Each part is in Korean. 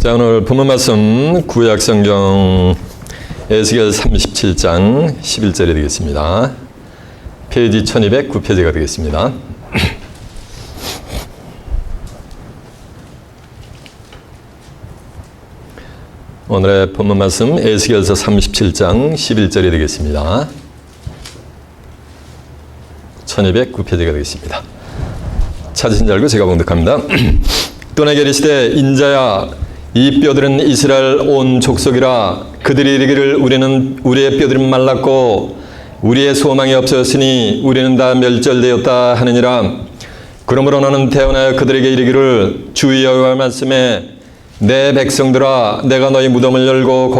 자, 오늘 본문 말씀 구약성경 에스겔 37장 11절이 되겠습니다. 페이지 1209페이지가 되겠습니다. 오늘의 본문 말씀 에스겔서 37장 11절이 되겠습니다. 1209페이지가 되겠습니다. 찾으신 줄 알고 제가 봉독합니다. 또 내게 이르시되 인자야 이 뼈들은 이스라엘 온 족속이라 그들이 이르기를 우리는 우리의 뼈들은 말랐고 우리의 소망이 없어졌으니 우리는 다 멸절되었다 하느니라. 그러므로 너는 대언하여 그들에게 이르기를 주 여호와의 말씀에 내 백성들아 내가 너희 무덤을 열고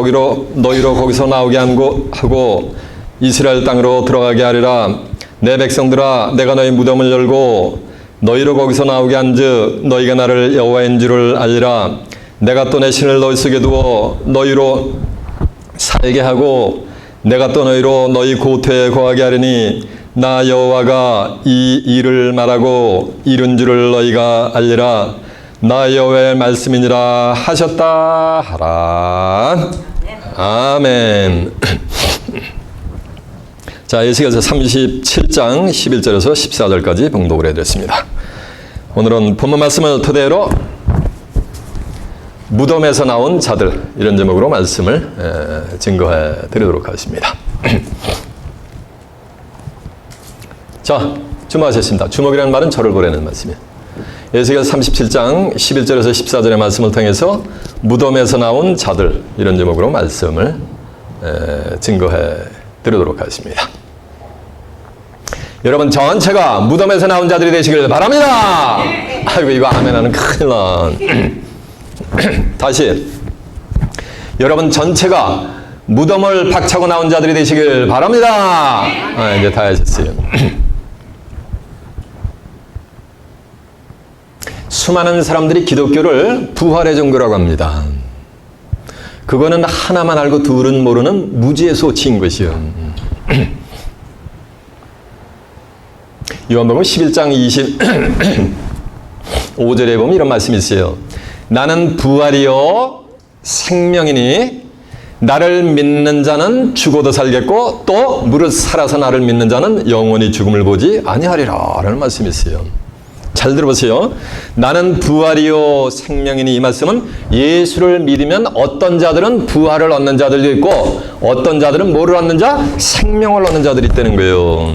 너희로 거기서 나오게 하고 이스라엘 땅으로 들어가게 하리라. 내 백성들아 내가 너희 무덤을 열고 너희로 거기서 나오게 한즉 너희가 나를 여호와인 줄을 알리라. 내가 또 내 신을 너희 속에 두어 너희로 살게 하고 내가 또 너희로 너희 고토에 거하게 하리니 나 여호와가 이 일을 말하고 이룬 줄을 너희가 알리라. 나 여호와의 말씀이니라 하셨다 하라. 아멘. 자, 에스겔서 37장 11절에서 14절까지 봉독을 해드렸습니다. 오늘은 본문 말씀을 토대로 무덤에서 나온 자들, 이런 제목으로 말씀을 증거해 드리도록 하겠습니다. 자, 주목하셨습니다. 주목이라는 말은 저를 보라는 말씀이에요. 에스겔 37장 11절에서 14절의 말씀을 통해서 무덤에서 나온 자들, 이런 제목으로 말씀을 증거해 드리도록 하겠습니다. 여러분 전체가 무덤에서 나온 자들이 되시길 바랍니다. 아이고 이거 아멘 하는 큰일 난. 다시 여러분 전체가 무덤을 박차고 나온 자들이 되시길 바랍니다. 이제 다 하셨어요. 수많은 사람들이 기독교를 부활의 종교라고 합니다. 그거는 하나만 알고 둘은 모르는 무지의 소치인 것이요. 요한복음 11장 25절에 보면 이런 말씀이 있어요. 나는 부활이요 생명이니 나를 믿는 자는 죽어도 살겠고 또 무릇 살아서 나를 믿는 자는 영원히 죽음을 보지 아니하리라 라는 말씀이 있어요. 잘 들어보세요. 나는 부활이요 생명이니 이 말씀은 예수를 믿으면 어떤 자들은 부활을 얻는 자들도 있고 어떤 자들은 뭐를 얻는 자? 생명을 얻는 자들이 있다는 거예요.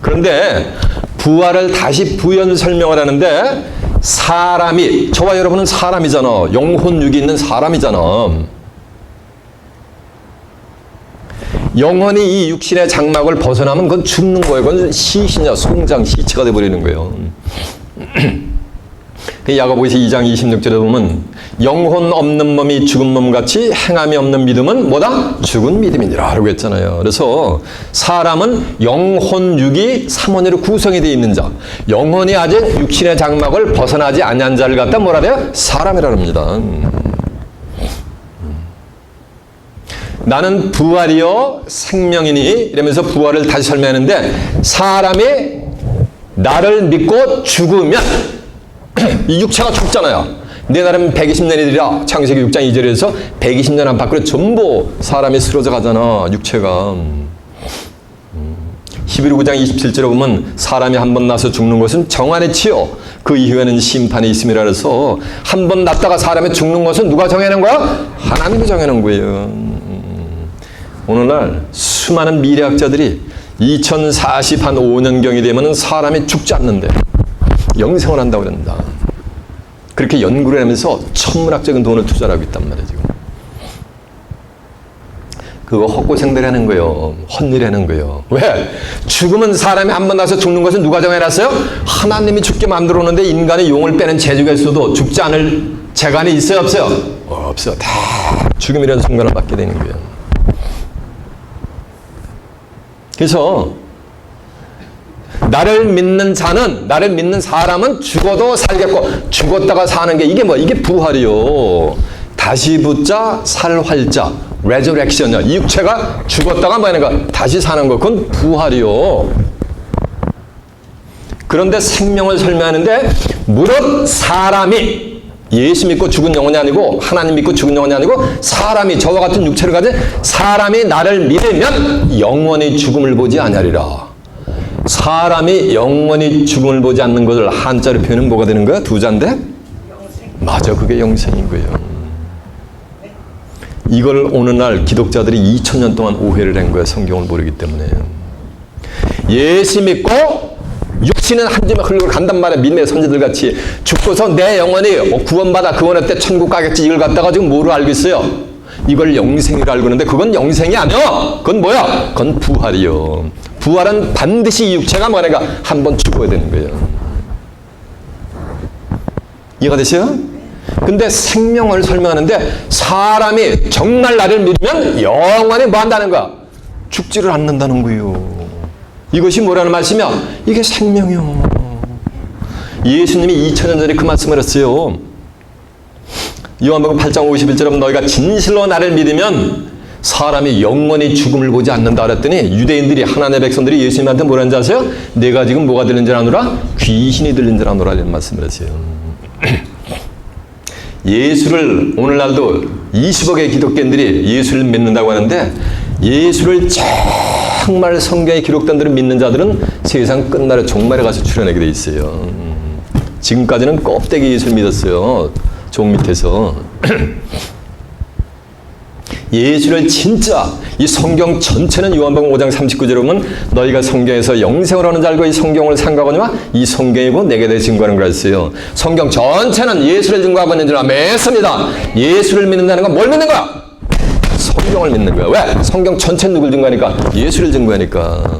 그런데 부활을 다시 부연 설명을 하는데 사람이, 저와 여러분은 사람이잖아. 영혼 육이 있는 사람이잖아. 영혼이 이 육신의 장막을 벗어나면 그건 죽는 거예요. 그건 시신이야. 송장, 시체가 돼버리는 거예요. 야고보서 2장 26절에 보면 영혼 없는 몸이 죽은 몸같이 행함이 없는 믿음은 뭐다? 죽은 믿음이니라 라고 했잖아요. 그래서 사람은 영혼 육이 삼원으로 구성이 되어 있는 자, 영혼이 아직 육신의 장막을 벗어나지 아니한 자를 갖다 뭐라 해요? 사람이라 합니다. 나는 부활이요 생명이니 이러면서 부활을 다시 설명하는데 사람이 나를 믿고 죽으면 이 육체가 죽잖아요. 내 나름 120년이라 창세기 6장 2절에서 120년 안팎으로 전부 사람이 쓰러져 가잖아. 육체가. 히브리 9장 27절에 보면 사람이 한 번 나서 죽는 것은 정한의 치요 그 이후에는 심판이 있음이라 해서 한 번 났다가 사람이 죽는 것은 누가 정해놓은 거야? 하나님이 정해놓은 거예요. 오늘날 수많은 미래학자들이 2045년경이 되면 사람이 죽지 않는데 영생을 한다고 그런다. 그렇게 연구를 하면서 천문학적인 돈을 투자를 하고 있단 말이에요. 지금. 그거 헛고생들 하는 거예요. 헛일 하는 거예요. 왜? 죽으면 사람이 한 번 나서 죽는 것은 누가 정해놨어요? 하나님이 죽게 만들어 놓는데 인간의 용을 빼는 재주가 있어도 죽지 않을 재간이 있어요? 없어요? 없어요. 다 죽음이라는 순간을 맞게 되는 거예요. 그래서 나를 믿는 자는, 나를 믿는 사람은 죽어도 살겠고 죽었다가 사는 게 이게 뭐야? 이게 부활이요. 다시 붙자 살활자 resurrection이야. 이 육체가 죽었다가 뭐 하는 거? 다시 사는 거. 그건 부활이요. 그런데 생명을 설명하는데 무릇 사람이 예수 믿고 죽은 영혼이 아니고 하나님 믿고 죽은 영혼이 아니고 사람이 저와 같은 육체를 가진 사람이 나를 믿으면 영원히 죽음을 보지 아니하리라. 사람이 영원히 죽음을 보지 않는 것을 한자로 표현은 뭐가 되는 거야? 두 자인데? 맞아, 그게 영생인 거예요. 이걸 오늘날 기독자들이 2000년 동안 오해를 한 거야. 성경을 모르기 때문에. 예수 믿고 육신은 한 줌에 흘러 간단 말이야. 믿음의 선지들 같이 죽고서 내 영혼이 구원받아 구원할 때 천국 가겠지. 이걸 갖다가 지금 뭐로 알고 있어요? 이걸 영생이라 알고 있는데 그건 영생이 아니야. 그건 뭐야? 그건 부활이요. 부활은 반드시 이 육체가 뭐니까 한번 죽어야 되는 거예요. 이해가 되세요? 근데 생명을 설명하는데 사람이 정말 나를 믿으면 영원히 뭐 한다는 거야? 죽지를 않는다는 거예요. 이것이 뭐라는 말씀이야? 이게 생명이요. 예수님이 2000년 전에 그 말씀을 했어요. 요한복음 8장 51절에 너희가 진실로 나를 믿으면 사람이 영원히 죽음을 보지 않는다 그랬더니 유대인들이 하나님의 백성들이 예수님한테 뭐라는지 아세요? 내가 지금 뭐가 들린 줄 아노라? 귀신이 들린 줄 아노라 이런 말씀을 했어요. 예수를 오늘날도 20억의 기독교인들이 예수를 믿는다고 하는데 예수를 정말 성경에 기록된 대로 믿는 자들은 세상 끝날에 종말에 가서 출현하게 돼 있어요. 지금까지는 껍데기 예수를 믿었어요. 종 밑에서. 예수를 진짜 이 성경 전체는 요한복음 5장 39절에 보면 너희가 성경에서 영생을 하는 줄 알고 이 성경을 상고하거니와 이 성경이고 내게 대해 증거하는 걸 했어요. 성경 전체는 예수를 증거하고 있는 줄 믿습니다. 예수를 믿는다는 건 뭘 믿는 거야? 성경을 믿는 거야. 왜? 성경 전체는 누굴 증거하니까? 예수를 증거하니까.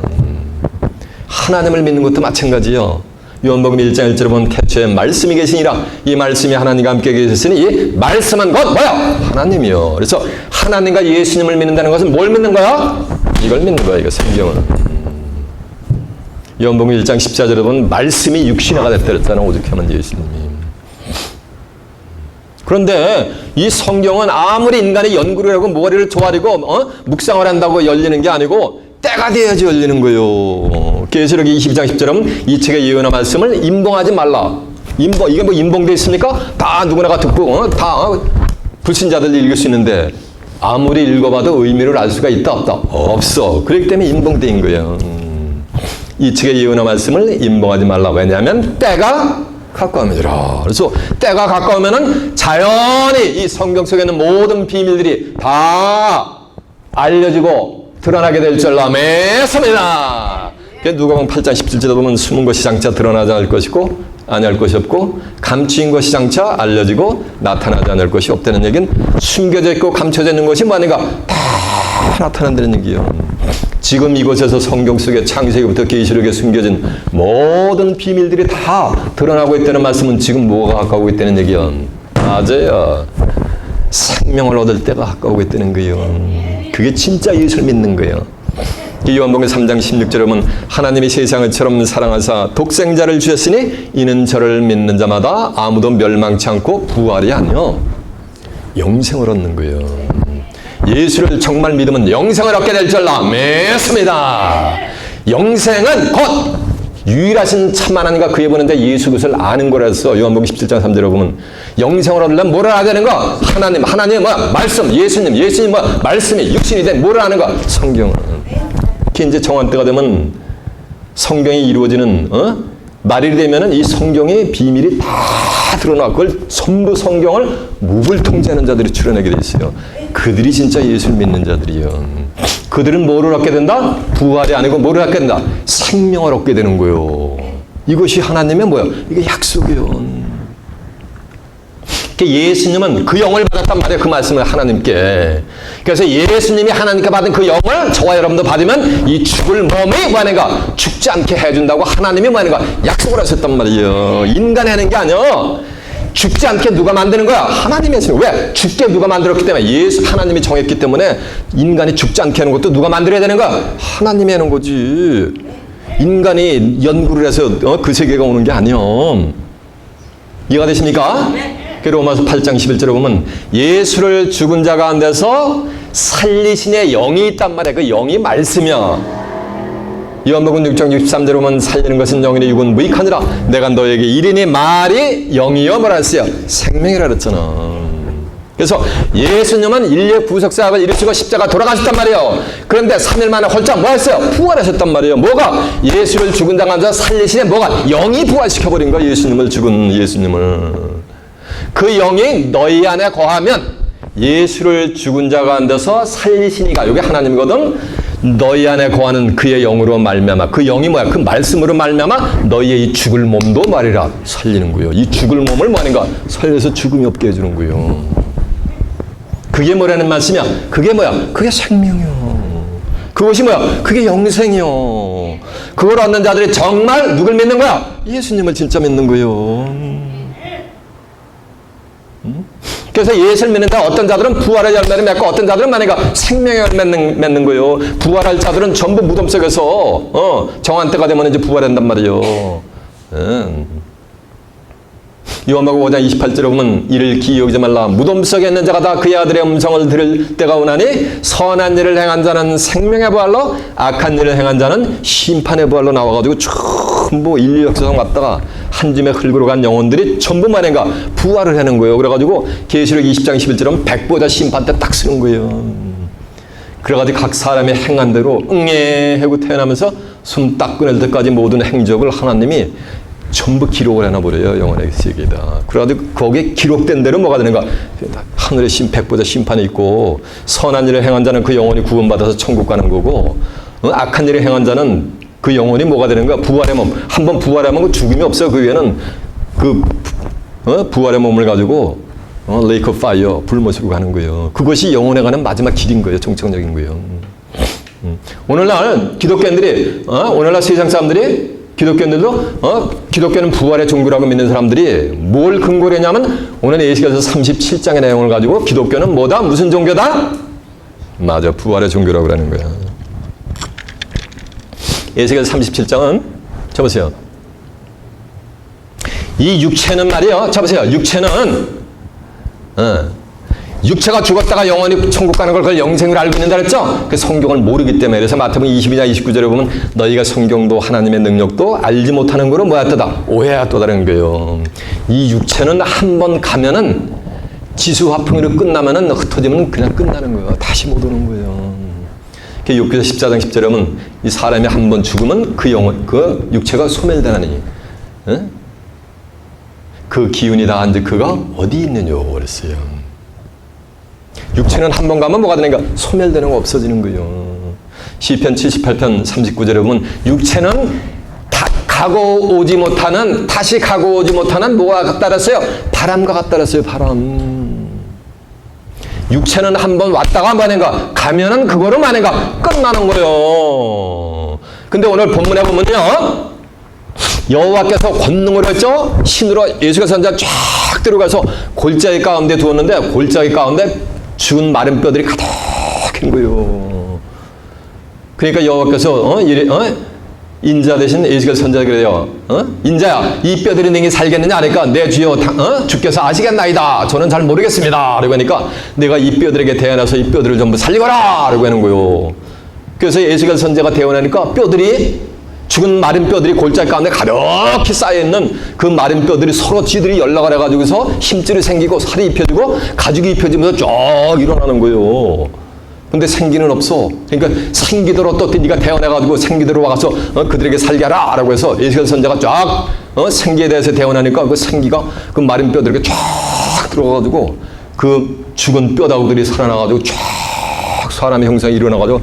하나님을 믿는 것도 마찬가지요. 요한복음 1장 1절에 보면 태초에 말씀이 계시니라. 이 말씀이 하나님과 함께 계셨으니 이 말씀은 곧 뭐야? 하나님이요. 그래서 하나님과 예수님을 믿는다는 것은 뭘 믿는 거야? 이걸 믿는 거야. 이거 성경은. 요한복음 1장 14절에 보면 말씀이 육신화가 됐다 그랬잖아. 오죽하면 예수님이. 그런데 이 성경은 아무리 인간이 연구를 하고 머리를 조아리고 묵상을 한다고 열리는 게 아니고 때가 돼야지 열리는 거예요. 계시록 22장 10절에 보면 이 책의 예언의 말씀을 임봉하지 말라. 이게 뭐 임봉돼 있습니까? 다 누구나가 듣고 다 불신자들 읽을 수 있는데 아무리 읽어봐도 의미를 알 수가 있다 없다? 없어. 그렇기 때문에 임봉된 거예요. 이 책의 예언의 말씀을 임봉하지 말라. 왜냐하면 때가 가까움이더라. 그래서 때가 가까우면은 자연히 이 성경 속에 있는 모든 비밀들이 다 알려지고 드러나게 될 줄 믿습니다. 누가복음 8장 17절에 보면 숨은 것이 장차 드러나지 않을 것이고 아니할 것이 없고 감추인 것이 장차 알려지고 나타나지 않을 것이 없다는 얘기는 숨겨져 있고 감춰져 있는 것이 뭐니까 다 나타난다는 얘기예요. 지금 이곳에서 성경 속에 창세기부터 계시록에 숨겨진 모든 비밀들이 다 드러나고 있다는 말씀은 지금 뭐가 가까우고 있다는 얘기야? 맞아요. 생명을 얻을 때가 가까우고 있다는 거예요. 그게 진짜 예수를 믿는 거예요. 요한복음 3장 16절에 보면 하나님이 세상을 처럼 사랑하사 독생자를 주셨으니 이는 저를 믿는 자마다 아무도 멸망치 않고 부활이 아니요 영생을 얻는 거예요. 예수를 정말 믿으면 영생을 얻게 될 줄 믿습니다. 영생은 곧 유일하신 참 하나님과 그의 보는데 예수 그것을 아는 거라서 요한복음 17장 3절에 보면 영생을 얻으려면 뭘 알아야 되는 거? 하나님의 뭐야? 말씀, 예수님 뭐야? 말씀이 육신이 된 뭘 아는 거? 성경은. 특히 이제 정한 때가 되면 성경이 이루어지는 말이 되면은 이 성경의 비밀이 다 드러나. 그걸 전부 성경을 묵을 통제하는 자들이 출현하게 돼 있어요. 그들이 진짜 예수를 믿는 자들이요. 그들은 뭐를 얻게 된다? 부활이 아니고 뭐를 얻게 된다? 생명을 얻게 되는 거예요. 이것이 하나님의 뭐예요? 이게 약속이요. 예수님은 그 영을 받았단 말이에요. 그 말씀을 하나님께. 그래서 예수님이 하나님께 받은 그 영을 저와 여러분도 받으면 이 죽을 몸이 뭐하는가? 죽지 않게 해준다고 하나님이 뭐하는가? 약속을 하셨단 말이에요. 인간이 하는 게 아니에요. 죽지 않게 누가 만드는 거야? 하나님이 하시는 거야. 왜? 죽게 누가 만들었기 때문에 예수 하나님이 정했기 때문에 인간이 죽지 않게 하는 것도 누가 만들어야 되는 거야? 하나님이 하는 거지. 인간이 연구를 해서 그 세계가 오는 게 아니에요. 이해가 되십니까? 로마서 8장 11절에 보면 예수를 죽은 자 가운데서 살리신 의 영이 있단 말이야. 그 영이 말씀이야. 요한복음 6장 63절에 보면 살리는 것은 영이니 육은 무익하니라. 내가 너에게 이르니 말이 영이여 뭐라 했어요? 생명이라 그랬잖아. 그래서 예수님은 인류의 구속사역을 이루시고 십자가 돌아가셨단 말이에요. 그런데 3일 만에 홀짝 뭐 했어요? 부활하셨단 말이에요. 뭐가? 예수를 죽은 자 가운데 살리시네. 뭐가? 영이 부활시켜버린 거야. 예수님을 죽은 예수님을. 그 영이 너희 안에 거하면 예수를 죽은 자 가운데서 살리시니가, 이게 하나님이거든. 너희 안에 거하는 그의 영으로 말미암아, 그 영이 뭐야? 그 말씀으로 말미암아 너희의 이 죽을 몸도 말이라 살리는 거예요. 이 죽을 몸을 뭐하는가? 살려서 죽음이 없게 해주는 거예요. 그게 뭐라는 말씀이야? 그게 뭐야? 그게 생명이요. 그것이 뭐야? 그게 영생이요. 그걸 얻는 자들이 정말 누굴 믿는 거야? 예수님을 진짜 믿는 거예요. 그래서 예수를 믿는 자 어떤 자들은 부활의 열매를 맺고 어떤 자들은 만약에 생명의 열매를 맺는 거예요. 부활할 자들은 전부 무덤 속에서 정한 때가 되면 이제 부활한단 말이에요. 요한복음 5장 28절에 보면 이를 기이 여기지 말라. 무덤 속에 있는 자가 다 그의 아들의 음성을 들을 때가 오나니 선한 일을 행한 자는 생명의 부활로, 악한 일을 행한 자는 심판의 부활로 나와가지고 전부 인류 역사상 왔다가 한 줌의 흙으로 간 영혼들이 전부 만인가 부활을 하는 거예요. 그래가지고 계시록 20장 11절에 보면 백보자 심판 때 딱 쓰는 거예요. 그래가지고 각 사람의 행한 대로 응애 하고 태어나면서 숨 딱 끊을 때까지 모든 행적을 하나님이 전부 기록을 해놔버려요. 영혼의 세계에다. 그래가지고 거기에 기록된 대로 뭐가 되는가? 하늘의 백보자 심판이 있고, 선한 일을 행한 자는 그 영혼이 구원받아서 천국 가는 거고, 악한 일을 행한 자는 그 영혼이 뭐가 되는가? 부활의 몸. 한번 부활하면 그 죽음이 없어요. 그 위에는 부활의 몸을 가지고 레이크 오브 파이어, 불못으로 가는 거예요. 그것이 영혼에 가는 마지막 길인 거예요. 정착적인 거예요. 오늘날 기독교인들이, 오늘날 세상 사람들이, 기독교인들도 기독교는 부활의 종교라고 믿는 사람들이 뭘 근거로 했냐면 오늘 예시께서 37장의 내용을 가지고 기독교는 뭐다? 무슨 종교다? 맞아, 부활의 종교라고 그러는 거야. 예시께서 37장은 쳐보세요. 이 육체는 말이요. 쳐보세요. 육체가 죽었다가 영원히 천국 가는 걸 그걸 영생으로 알고 있는다 그랬죠? 그 성경을 모르기 때문에. 그래서 마태복음 22장 29절에 보면 너희가 성경도 하나님의 능력도 알지 못하는 거로 뭐였다다? 오해였다는 거예요. 이 육체는 한번 가면은 지수화풍으로 끝나면은 흩어지면 그냥 끝나는 거예요. 다시 못 오는 거예요. 욥기서 14장 10절에 보면 이 사람이 한번 죽으면 그 영혼, 그 육체가 소멸되나니 그 기운이 다 이제 그가 어디 있느냐 그랬어요. 육체는 한 번 가면 뭐가 되는가? 소멸되는 거, 없어지는 거예요. 시편 78편 39절에 보면 육체는 가고 오지 못하는, 다시 가고 오지 못하는 뭐가 같다랬어요? 바람과 같다랬어요. 바람. 육체는 한 번 왔다가 뭐하는가? 가면은 그거로 뭐하는가? 끝나는 거예요. 근데 오늘 본문에 보면요, 여호와께서 권능으로 했죠? 신으로 예수가 선자 쫙 들어가서 골짜기 가운데 두었는데 골짜기 가운데 죽은 마른 뼈들이 가득한 거예요. 그러니까 여호와께서 인자 대신 예수가 선자가 그래요. 인자야, 이 뼈들이 내게 살겠느냐 하니까 내 주여 주께서 아시겠나이다. 저는 잘 모르겠습니다. 그러니까 내가 이 뼈들에게 대안해서 이 뼈들을 전부 살리거라. 라고 하는 거예요. 그래서 예수가 선자가 대원하니까 뼈들이, 죽은 마른 뼈들이 골짜기 가운데 가득히 쌓여있는 그 마른 뼈들이 서로 지들이 연락을 해가지고서 힘줄이 생기고 살이 입혀지고 가죽이 입혀지면서 쫙 일어나는 거예요. 근데 생기는 없어. 그러니까 생기대로 또 네가 대원해가지고 생기대로 와서 그들에게 살게 하라 라고 해서 예수께서 선자가 쫙 생기에 대해서 대원하니까 그 생기가 그 마른 뼈들에게 쫙 들어가가지고 그 죽은 뼈다구들이 살아나가지고 쫙 사람의 형상이 일어나가지고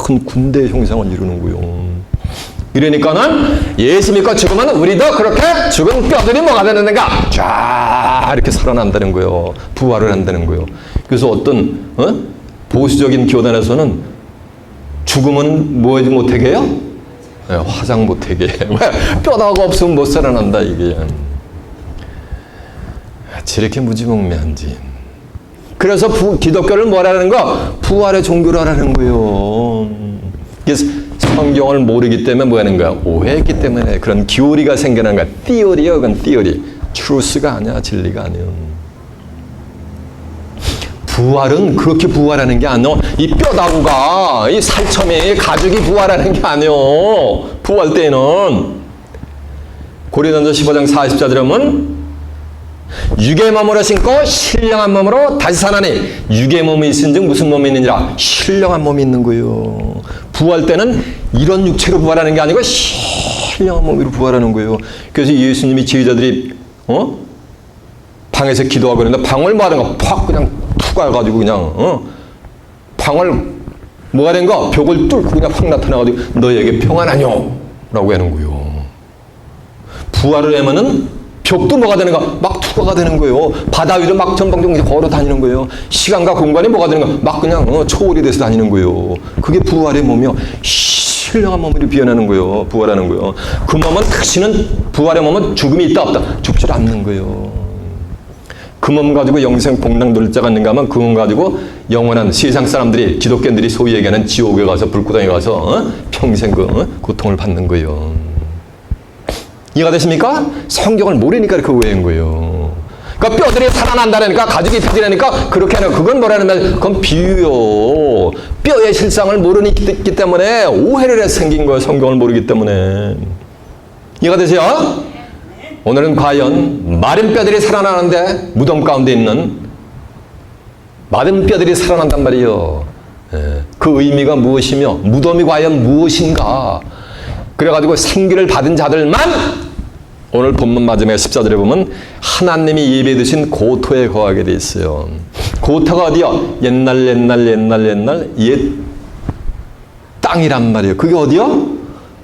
큰 군대의 형상을 이루는 거예요. 이러니까는 예수 믿고 죽으면 우리도 그렇게 죽은 뼈들이 뭐가 되는가? 쫙 이렇게 살아난다는 거예요. 부활을 한다는 거예요. 그래서 어떤 보수적인 교단에서는 죽으면 뭐 못하게 해요? 네, 화장 못하게. 왜? 뼈다가 없으면 못 살아난다 이게. 저렇게 무지몽매한지. 그래서 기독교를 뭐라는 거? 부활의 종교라는 거예요. 그래서 성경을 모르기 때문에 뭐 하는 거야? 오해했기 때문에 그런 교리가 생겨나는 거야. 띠오리요, 그건 띠오리. 트루스가 아니야, 진리가 아니야. 부활은 그렇게 부활하는 게 아니오. 이 뼈다구가, 이 살점이 가죽이 부활하는 게 아니오. 부활 때는. 고린도전서 15장 40절에 보면 육의 몸으로 신고 신령한 몸으로 다시 사나니 육의 몸이 있은즉 무슨 몸이 있느니라? 신령한 몸이 있는 거예요. 부활 때는 이런 육체로 부활하는 게 아니고 신령한 몸으로 부활하는 거예요. 그래서 예수님이 제자들이 방에서 기도하고 그러는데 방을 뭐 하는 거? 팍 그냥 푹 가가지고 그냥 방을 뭐가 된 거? 벽을 뚫고 그냥 확 나타나가지고 너에게 평안하뇨? 라고 하는 거예요. 부활을 하면은 벽도 뭐가 되는 거? 막 투과가 되는 거예요. 바다 위로 막 전방정 걸어 다니는 거예요. 시간과 공간이 뭐가 되는 거? 막 그냥 초월이 돼서 다니는 거예요. 그게 부활의 몸이요. 신령한 몸으로 비어나는 거예요. 부활하는 거예요. 그 몸은 다시는 부활의 몸은 죽음이 있다 없다. 죽지 않는 거예요. 그 몸 가지고 영생 복락 누릴 자가 있는가 하면 그 몸 가지고 영원한 세상 사람들이 기독교인들이 소위 얘기하는 지옥에 가서 불구덩이에 가서 평생 고통을 받는 거예요. 이해가 되십니까? 성경을 모르니까 이렇게 오해한 거예요. 그러니까 뼈들이 살아난다니까 가죽이 펴지라니까 그렇게 하는 그건 뭐라는 말? 그건 비유요. 뼈의 실상을 모르기 때문에 오해를 해서 생긴 거예요. 성경을 모르기 때문에. 이해가 되세요? 오늘은 과연 마른 뼈들이 살아나는데 무덤 가운데 있는 마른 뼈들이 살아난단 말이에요. 그 의미가 무엇이며 무덤이 과연 무엇인가? 그래가지고 생기를 받은 자들만 오늘 본문 마지막에 14절에 보면 하나님이 예비해 두신 고토에 거하게 돼 있어요. 고토가 어디요? 옛날 옛 땅이란 말이에요. 그게 어디요?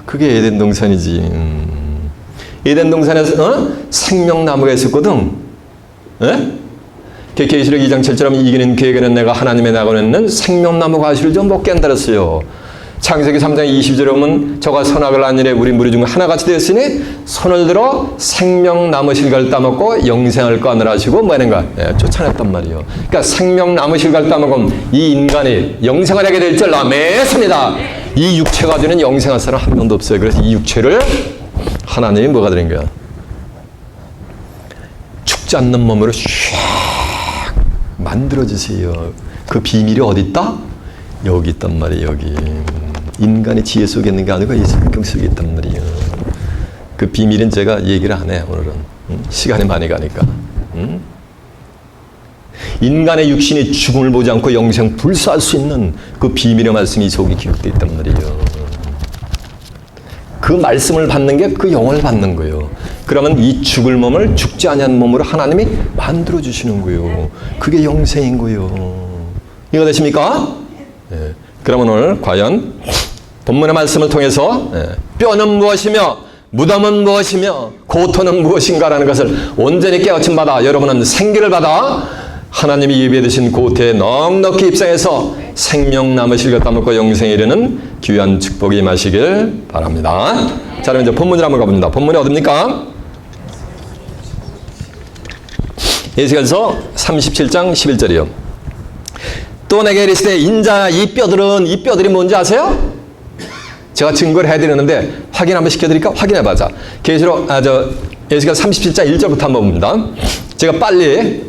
그게 에덴 동산이지. 에덴 동산에서 생명나무가 있었거든. 계시록 2장 7절에 하면 이기는 그에게는 내가 하나님의 나가는 생명나무 가시를 좀 먹게 한다 그랬어요. 창세기 3장 20절에 보면 저가 선악을 안 일에 우리 무리 중 하나같이 되었으니 손을 들어 생명나무 실과를 따먹고 영생을 꺼내라 하시고 뭐 하는가? 쫓아냈단 말이에요. 그러니까 생명나무 실과를 따먹으면 이 인간이 영생을 하게 될 줄 믿습니다. 이 육체가 주는 영생할 사람 한 명도 없어요. 그래서 이 육체를 하나님이 뭐가 드린 거야? 죽지 않는 몸으로 샥 만들어주세요. 그 비밀이 어디 있다? 여기 있단 말이에요. 여기. 인간의 지혜 속에 있는 게 아니고 이 성경 속에 있단 말이에요. 그 비밀은 제가 얘기를 안 해요. 오늘은. 시간이 많이 가니까. 인간의 육신이 죽음을 보지 않고 영생 불사할 수 있는 그 비밀의 말씀이 이 속에 기록되어 있단 말이에요. 그 말씀을 받는 게 그 영을 받는 거예요. 그러면 이 죽을 몸을 죽지 아니한 몸으로 하나님이 만들어 주시는 거예요. 그게 영생인 거예요. 이해가 되십니까? 예. 그러면 오늘 과연 본문의 말씀을 통해서 뼈는 무엇이며 무덤은 무엇이며 고토는 무엇인가라는 것을 온전히 깨우침 받아 여러분은 생기를 받아 하나님이 예비해 두신 고토에 넉넉히 입성해서 생명나무 실과 따먹고 영생에 이르는 귀한 축복이 임하시길 바랍니다. 자, 그럼 이제 본문을 한번 가봅니다. 본문이 어딥니까? 에스겔서 37장 11절이요. 또 내게 이르시되 인자 이 뼈들이 뭔지 아세요? 제가 증거를 해드렸는데 확인 한번 시켜드릴까? 확인해보자. 계시록 에스겔 37장 1절부터 한번 봅니다. 제가 빨리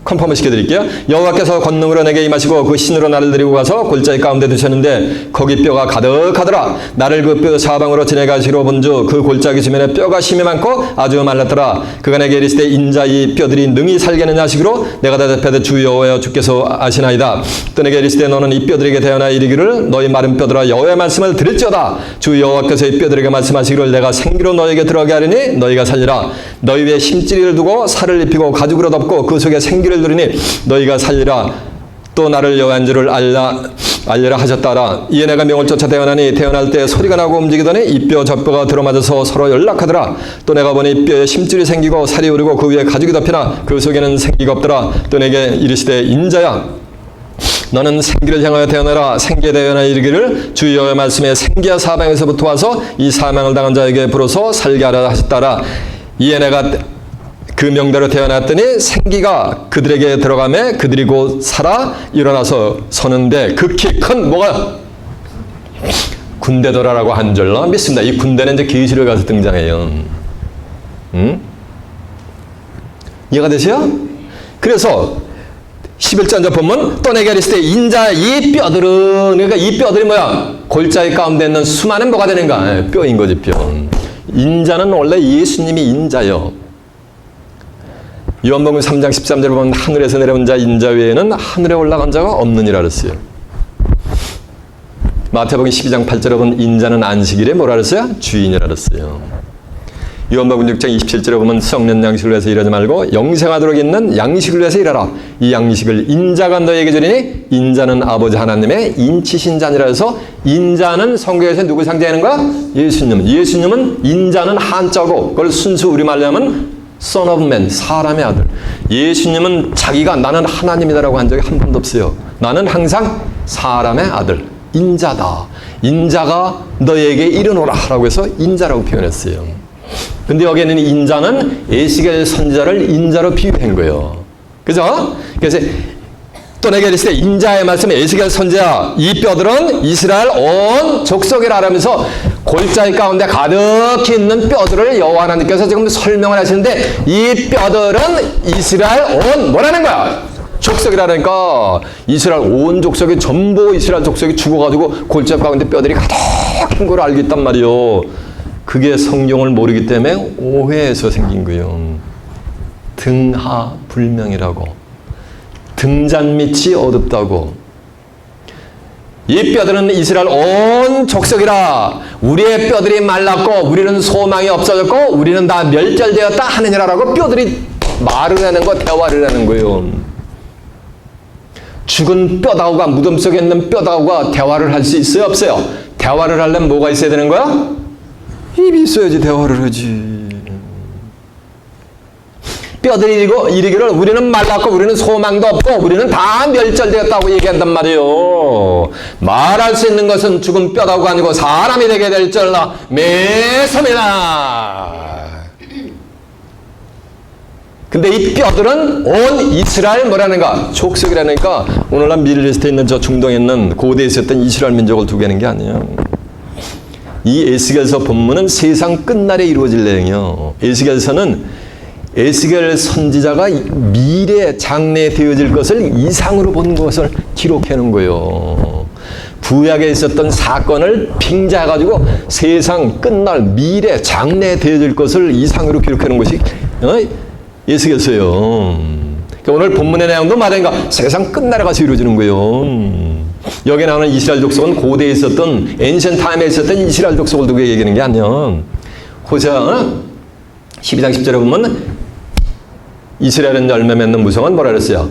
컨펌을 시켜드릴게요. 여호와께서 권능으로 내게 임하시고 그 신으로 나를 데리고 가서 골짜기 가운데 두셨는데 거기 뼈가 가득하더라. 나를 그 뼈 사방으로 지내가시러 본즉 그 골짜기 주변에 뼈가 심이 많고 아주 말랐더라. 그가 내게 이르시되 인자 이 뼈들이 능히 살겠느냐 하시기로 내가 대답하되 주 여호와여 주께서 아시나이다. 또 내게 이르시되 너는 이 뼈들에게 대하여 이르기를 너희 마른 뼈들아 여호와의 말씀을 들을지어다. 주 여호와께서 이 뼈들에게 말씀하시기를 내가 생기로 너에게 들어가게 하리니 너희가 살리라. 너희 위에 힘줄이를 두고 살을 입히고 가죽으로 덮고 그 속에 생기를 두리니 너희가 살리라. 또 나를 여호와인 줄을 알려라 하셨다라. 이에 내가 명을 쫓아 태어나니 태어날 때 소리가 나고 움직이더니 이 뼈 저 뼈가 들어맞아서 서로 연락하더라. 또 내가 보니 뼈에 심줄이 생기고 살이 오르고 그 위에 가죽이 덮이나 그 속에는 생기가 없더라. 또 내게 이르시되 인자야 너는 생기를 향하여 태어나라. 생기에 태어나 이르기를 주 여호와의 말씀에 생기야 사방에서부터 와서 이 사망을 당한 자에게 불어서 살게 하라 하셨다라. 이에 내가 그 명대로 태어났더니 생기가 그들에게 들어가매 그들이 곧 살아 일어나서 서는데 극히 큰 뭐가 군대더라라고 한 줄로 믿습니다. 이 군대는 이제 계시록에 가서 등장해요. 이해가 되세요? 그래서 11절 이제 보면 또 내게 이르시되 인자 이 뼈들은, 그러니까 이 뼈들이 뭐야? 골짜기 가운데 있는 수많은 뭐가 되는가? 뼈인 거지, 뼈. 인자는 원래 예수님이 인자요. 요한복음 3장 13절 보면 하늘에서 내려온 자 인자 외에는 하늘에 올라간 자가 없느니라 그랬어요. 마태복음 12장 8절에 보면 인자는 안식일에 뭐라 그랬어요? 주인이라 그랬어요. 요한복음 6장 27절에 보면 성령 양식을 위해서 일하지 말고 영생하도록 있는 양식을 위해서 일하라. 이 양식을 인자가 너에게 주리니 인자는 아버지 하나님의 인치신 자니라 해서 인자는 성경에서 누구 상징하는 거야? 예수님. 예수님은 인자는 한자고 그걸 순수 우리말로 하면 Son of Man, 사람의 아들. 예수님은 자기가 나는 하나님이다라고 한 적이 한 번도 없어요. 나는 항상 사람의 아들, 인자다. 인자가 너에게 이르노라 라고 해서 인자라고 표현했어요. 근데 여기에는 인자는 에스겔 선지자를 인자로 비유한 거예요. 그죠? 그래서 또 내게 이르시되 인자의 말씀에 에스겔 선지자 이 뼈들은 이스라엘 온 족속이라 하면서 골짜기 가운데 가득히 있는 뼈들을 여호와 하나님께서 지금 설명을 하시는데 이 뼈들은 이스라엘 온 뭐라는 거야? 족속이라니까 이스라엘 온 족속이 전부 이스라엘 족속이 죽어가지고 골짜기 가운데 뼈들이 가득한 걸 알겠단 말이요. 그게 성경을 모르기 때문에 오해해서 생긴 거예요. 등하불명이라고. 등잔밑이 어둡다고. 이 뼈들은 이스라엘 온 족속이라. 우리의 뼈들이 말랐고 우리는 소망이 없어졌고 우리는 다 멸절되었다 하느니라라고 뼈들이 말을 하는 거, 대화를 하는 거예요. 죽은 뼈다구가 무덤 속에 있는 뼈다구가 대화를 할 수 있어요? 없어요? 대화를 하려면 뭐가 있어야 되는 거야? 입이 있어야지 대화를 하지. 뼈들이 이르기를 우리는 말랐고 우리는 소망도 없고 우리는 다 멸절되었다고 얘기한단 말이에요. 말할 수 있는 것은 죽은 뼈다구가 아니고 사람이 되게 될 줄라 매섭이다. 근데 이 뼈들은 온 이스라엘 뭐라는가? 족속이라니까 오늘날 미들리스트에 있는 저 중동에 있는 고대에 있었던 이스라엘 민족을 두게 하는 게 아니에요. 이 에스겔서 본문은 세상 끝날에 이루어질 내용이요. 에스겔서는 에스겔 선지자가 미래 장래에 되어질 것을 이상으로 본 것을 기록해 놓은 거예요. 구약에 있었던 사건을 빙자해가지고 세상 끝날 미래 장래에 되어질 것을 이상으로 기록해 놓은 것이 에스겔서예요. 그러니까 오늘 본문의 내용도 말하니까 세상 끝날에 가서 이루어지는 거예요. 여기 나오는 이스라엘 족속은 고대에 있었던 엔션 타임에 있었던 이스라엘 족속을 두고 얘기하는 게 아니야. 호세아 12장 10절에 보면 이스라엘은 열매 맺는 무성은 뭐라 그랬어요?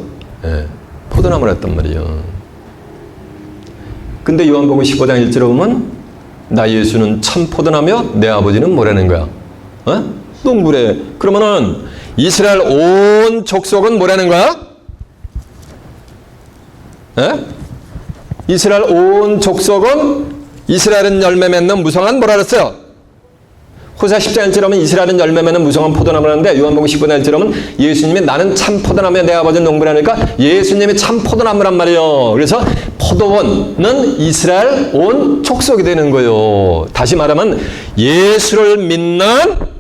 포도나무라 했단 말이에요. 근데 요한복음 15장 1절에 보면 나 예수는 참 포도나며 내 아버지는 뭐라는 거야? 농부래. 그러면은 이스라엘 온 족속은 뭐라는 거야? 이스라엘 온 족속은 이스라엘은 열매 맺는 무성한 뭐라 그랬어요? 호세아 10장 1절에 보면 이스라엘은 열매 맺는 무성한 포도나무라는데 요한복음 15장 1절에 보면 예수님이 나는 참 포도나무에 내 아버지는 농부라니까 예수님이 참 포도나무란 말이에요. 그래서 포도원은 이스라엘 온 족속이 되는 거예요. 다시 말하면 예수를 믿는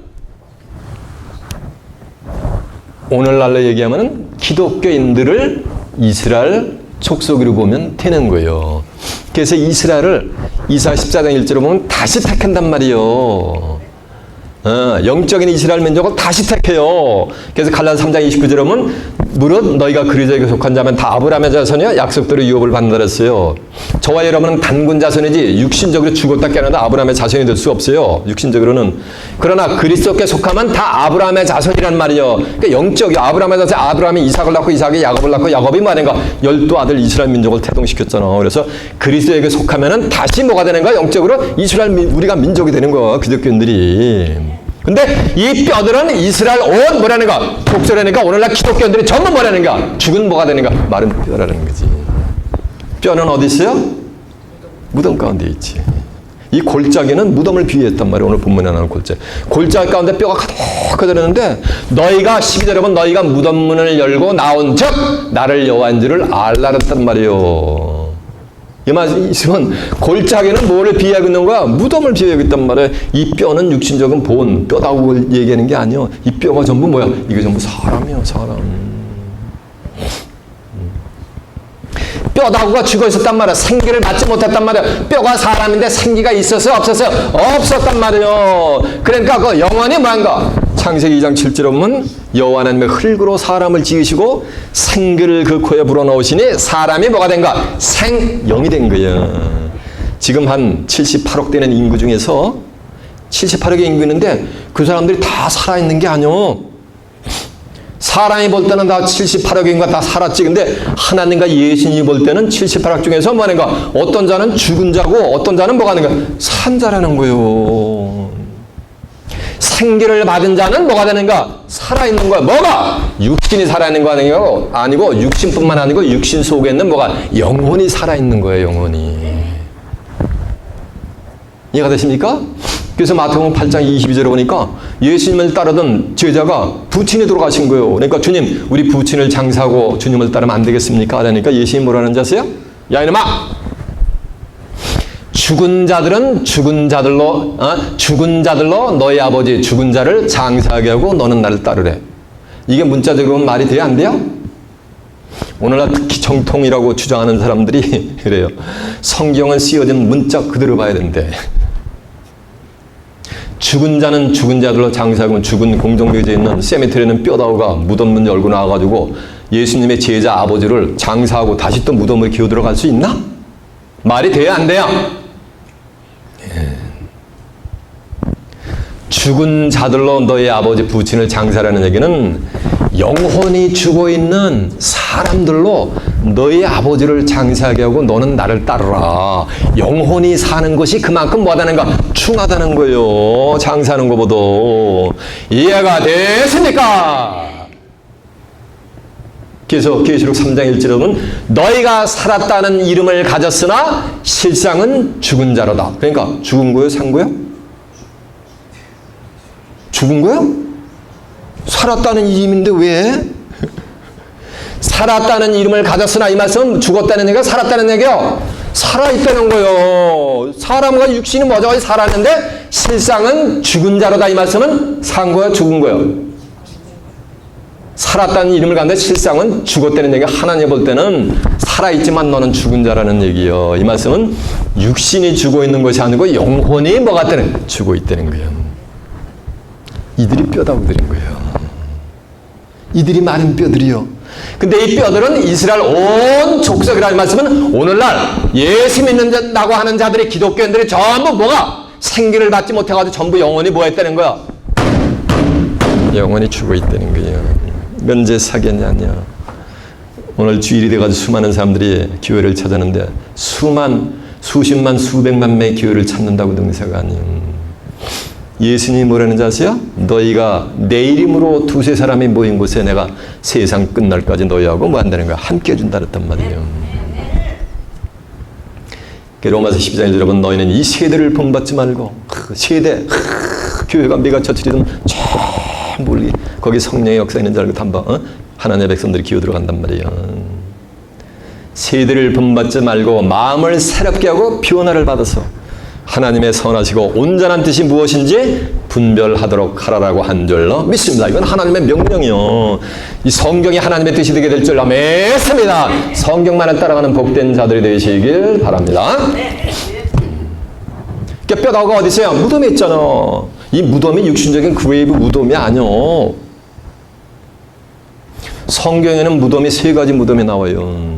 오늘날로 얘기하면 기독교인들을 이스라엘 족속으로 보면 되는 거예요. 그래서 이스라엘을 이사야 14장 1절에 보면 다시 택한단 말이에요. 영적인 이스라엘 민족을 다시 택해요. 그래서 갈라디아 3장 29절에 보면 무릇 너희가 그리스도에게 속한 자면 다 아브라함의 자손이야 약속대로 유업을 받는다 그랬어요. 저와 여러분은 단군 자손이지 육신적으로 죽었다 깨어나도 아브라함의 자손이 될 수 없어요. 육신적으로는. 그러나 그리스도께 속하면 다 아브라함의 자손이란 말이에요. 그러니까 영적이 아브라함의 자손, 아브라함이 이삭을 낳고 이삭이 야곱을 낳고 야곱이 말인가 12아들 이스라엘 민족을 태동시켰잖아. 그래서 그리스도에게 속하면은 다시 뭐가 되는 거야? 영적으로 이스라엘 우리가 민족이 되는 거야. 기독교인들이. 근데 이 뼈들은 이스라엘 온 뭐라는가? 족속이라니까 오늘날 기독교인들이 전부 뭐라는가? 죽은 뭐가 되는가? 마른 뼈라는 거지. 뼈는 어디 있어요? 무덤 가운데 있지. 이 골짜기는 무덤을 비유했단 말이에요. 오늘 본문에 나오는 골짜기. 골짜기 가운데 뼈가 가득 들었는데 너희가 12절에 보면 너희가 무덤문을 열고 나온 즉 나를 여호와인 줄을 알라 그랬단 말이에요. 이 말씀은 골짜기는 뭐를 비유하고 있는 거야? 무덤을 비유하고 있단 말이에요. 이 뼈는 육신적인 본, 뼈다고 얘기하는 게 아니에요. 이 뼈가 전부 뭐야? 이게 전부 사람이야, 사람. 뼈다구가 죽어 있었단 말이야. 생기를 받지 못했단 말이야. 뼈가 사람인데 생기가 있었어요? 없었어요? 없었단 말이에요. 그러니까 그 영원히 뭐한가? 창세기 2장 7절에 보면 여호와 하나님의 흙으로 사람을 지으시고 생기를 그 코에 불어넣으시니 사람이 뭐가 된가? 생영이 된 거예요. 지금 한 78억 되는 인구 중에서 78억의 인구 있는데 그 사람들이 다 살아있는 게 아니오. 사람이 볼 때는 다 78억인가 다 살았지. 근데 하나님과 예수님이 볼 때는 78억 중에서 뭐 하는가? 어떤 자는 죽은 자고 어떤 자는 뭐가 하는가? 산 자라는 거예요. 생기를 받은 자는 뭐가 되는가? 살아있는 거야. 뭐가? 육신이 살아있는 거 아니고 육신뿐만 아니고 육신 속에 있는 뭐가? 영혼이 살아있는 거예요. 영혼이. 이해가 되십니까? 그래서 마태복음 8장 22절에 보니까 예수님을 따르던 제자가 부친이 돌아가신 거예요. 그러니까 주님, 우리 부친을 장사하고 주님을 따르면 안 되겠습니까? 그러니까 예수님 뭐라는 줄 아세요? 야 이놈아! 죽은 자들은 죽은 자들로 너희 아버지 죽은 자를 장사하게 하고 너는 나를 따르래. 이게 문자적으로 말이 돼요? 안 돼요? 오늘날 특히 정통이라고 주장하는 사람들이 그래요. 성경은 씌워진 문자 그대로 봐야 된대. 죽은 자는 죽은 자들로 장사하고 죽은 공동묘지에 있는 세미테리는 뼈다구가 무덤 문 열고 나와가지고 예수님의 제자 아버지를 장사하고 다시 또 무덤을 기어 들어갈 수 있나? 말이 돼요? 안 돼요? 예. 죽은 자들로 너의 아버지 부친을 장사라는 얘기는 영혼이 죽어 있는 사람들로 너희 아버지를 장사하게 하고 너는 나를 따르라. 영혼이 사는 것이 그만큼 뭐하다는가? 충하다는 거예요. 장사하는 것보다. 이해가 됐습니까? 그래서 계시록 3장 1절에 보면 너희가 살았다는 이름을 가졌으나 실상은 죽은 자로다. 그러니까 죽은 거예요? 산 거예요? 죽은 거예요? 살았다는 이름인데 왜? 살았다는 이름을 가졌으나 이 말씀은 죽었다는 얘기가 살았다는 얘기요. 살아있다는 거예요. 사람과 육신이 멀쩡하게 살았는데 실상은 죽은 자로다. 이 말씀은 산 거야, 죽은 거예요. 살았다는 이름을 갖는데 실상은 죽었다는 얘기가 하나님 볼 때는 살아있지만 너는 죽은 자라는 얘기예요. 이 말씀은 육신이 죽어 있는 것이 아니고 영혼이 뭐 같다는 죽어 있다는 거예요. 이들이 뼈다구들인 거예요. 이들이 마른 뼈들이요. 근데 이 뼈들은 이스라엘 온 족속이라는 말씀은 오늘날 예수 믿는다고 하는 자들이 기독교인들이 전부 뭐가? 생기를 받지 못해가지고 전부 영혼이 뭐 했다는 거야? 영혼이 죽어 있다는 거예요. 면제 사견이 아니야. 오늘 주일이 돼가지고 수많은 사람들이 교회를 찾았는데 수십만, 수백만 명의 교회를 찾는다고 능사가 아니에요. 예수님이 뭐라는지 아세요? 너희가 내 이름으로 두세 사람이 모인 곳에 내가 세상 끝날까지 너희하고 뭐 한다는 거야? 함께 해준다 그랬단 말이에요. 로마서 12장 1절에 보면 너희는 이 세대를 본받지 말고 세대 교회가 메가처치리든 저 멀리 거기 성령의 역사 있는 줄 알고 담바 하나님의 백성들이 기어 들어간단 말이에요. 세대를 본받지 말고 마음을 새롭게 하고 변화를 받아서 하나님의 선하시고 온전한 뜻이 무엇인지 분별하도록 하라라고 한 줄로 믿습니다. 이건 하나님의 명령이요. 이 성경이 하나님의 뜻이 되게 될 줄로 믿습니다. 성경만을 따라가는 복된 자들이 되시길 바랍니다. 뼈다구가 어디 있어요? 무덤에 있잖아. 이 무덤이 육신적인 그레이브 무덤이 아니요. 성경에는 무덤이 세 가지 무덤이 나와요.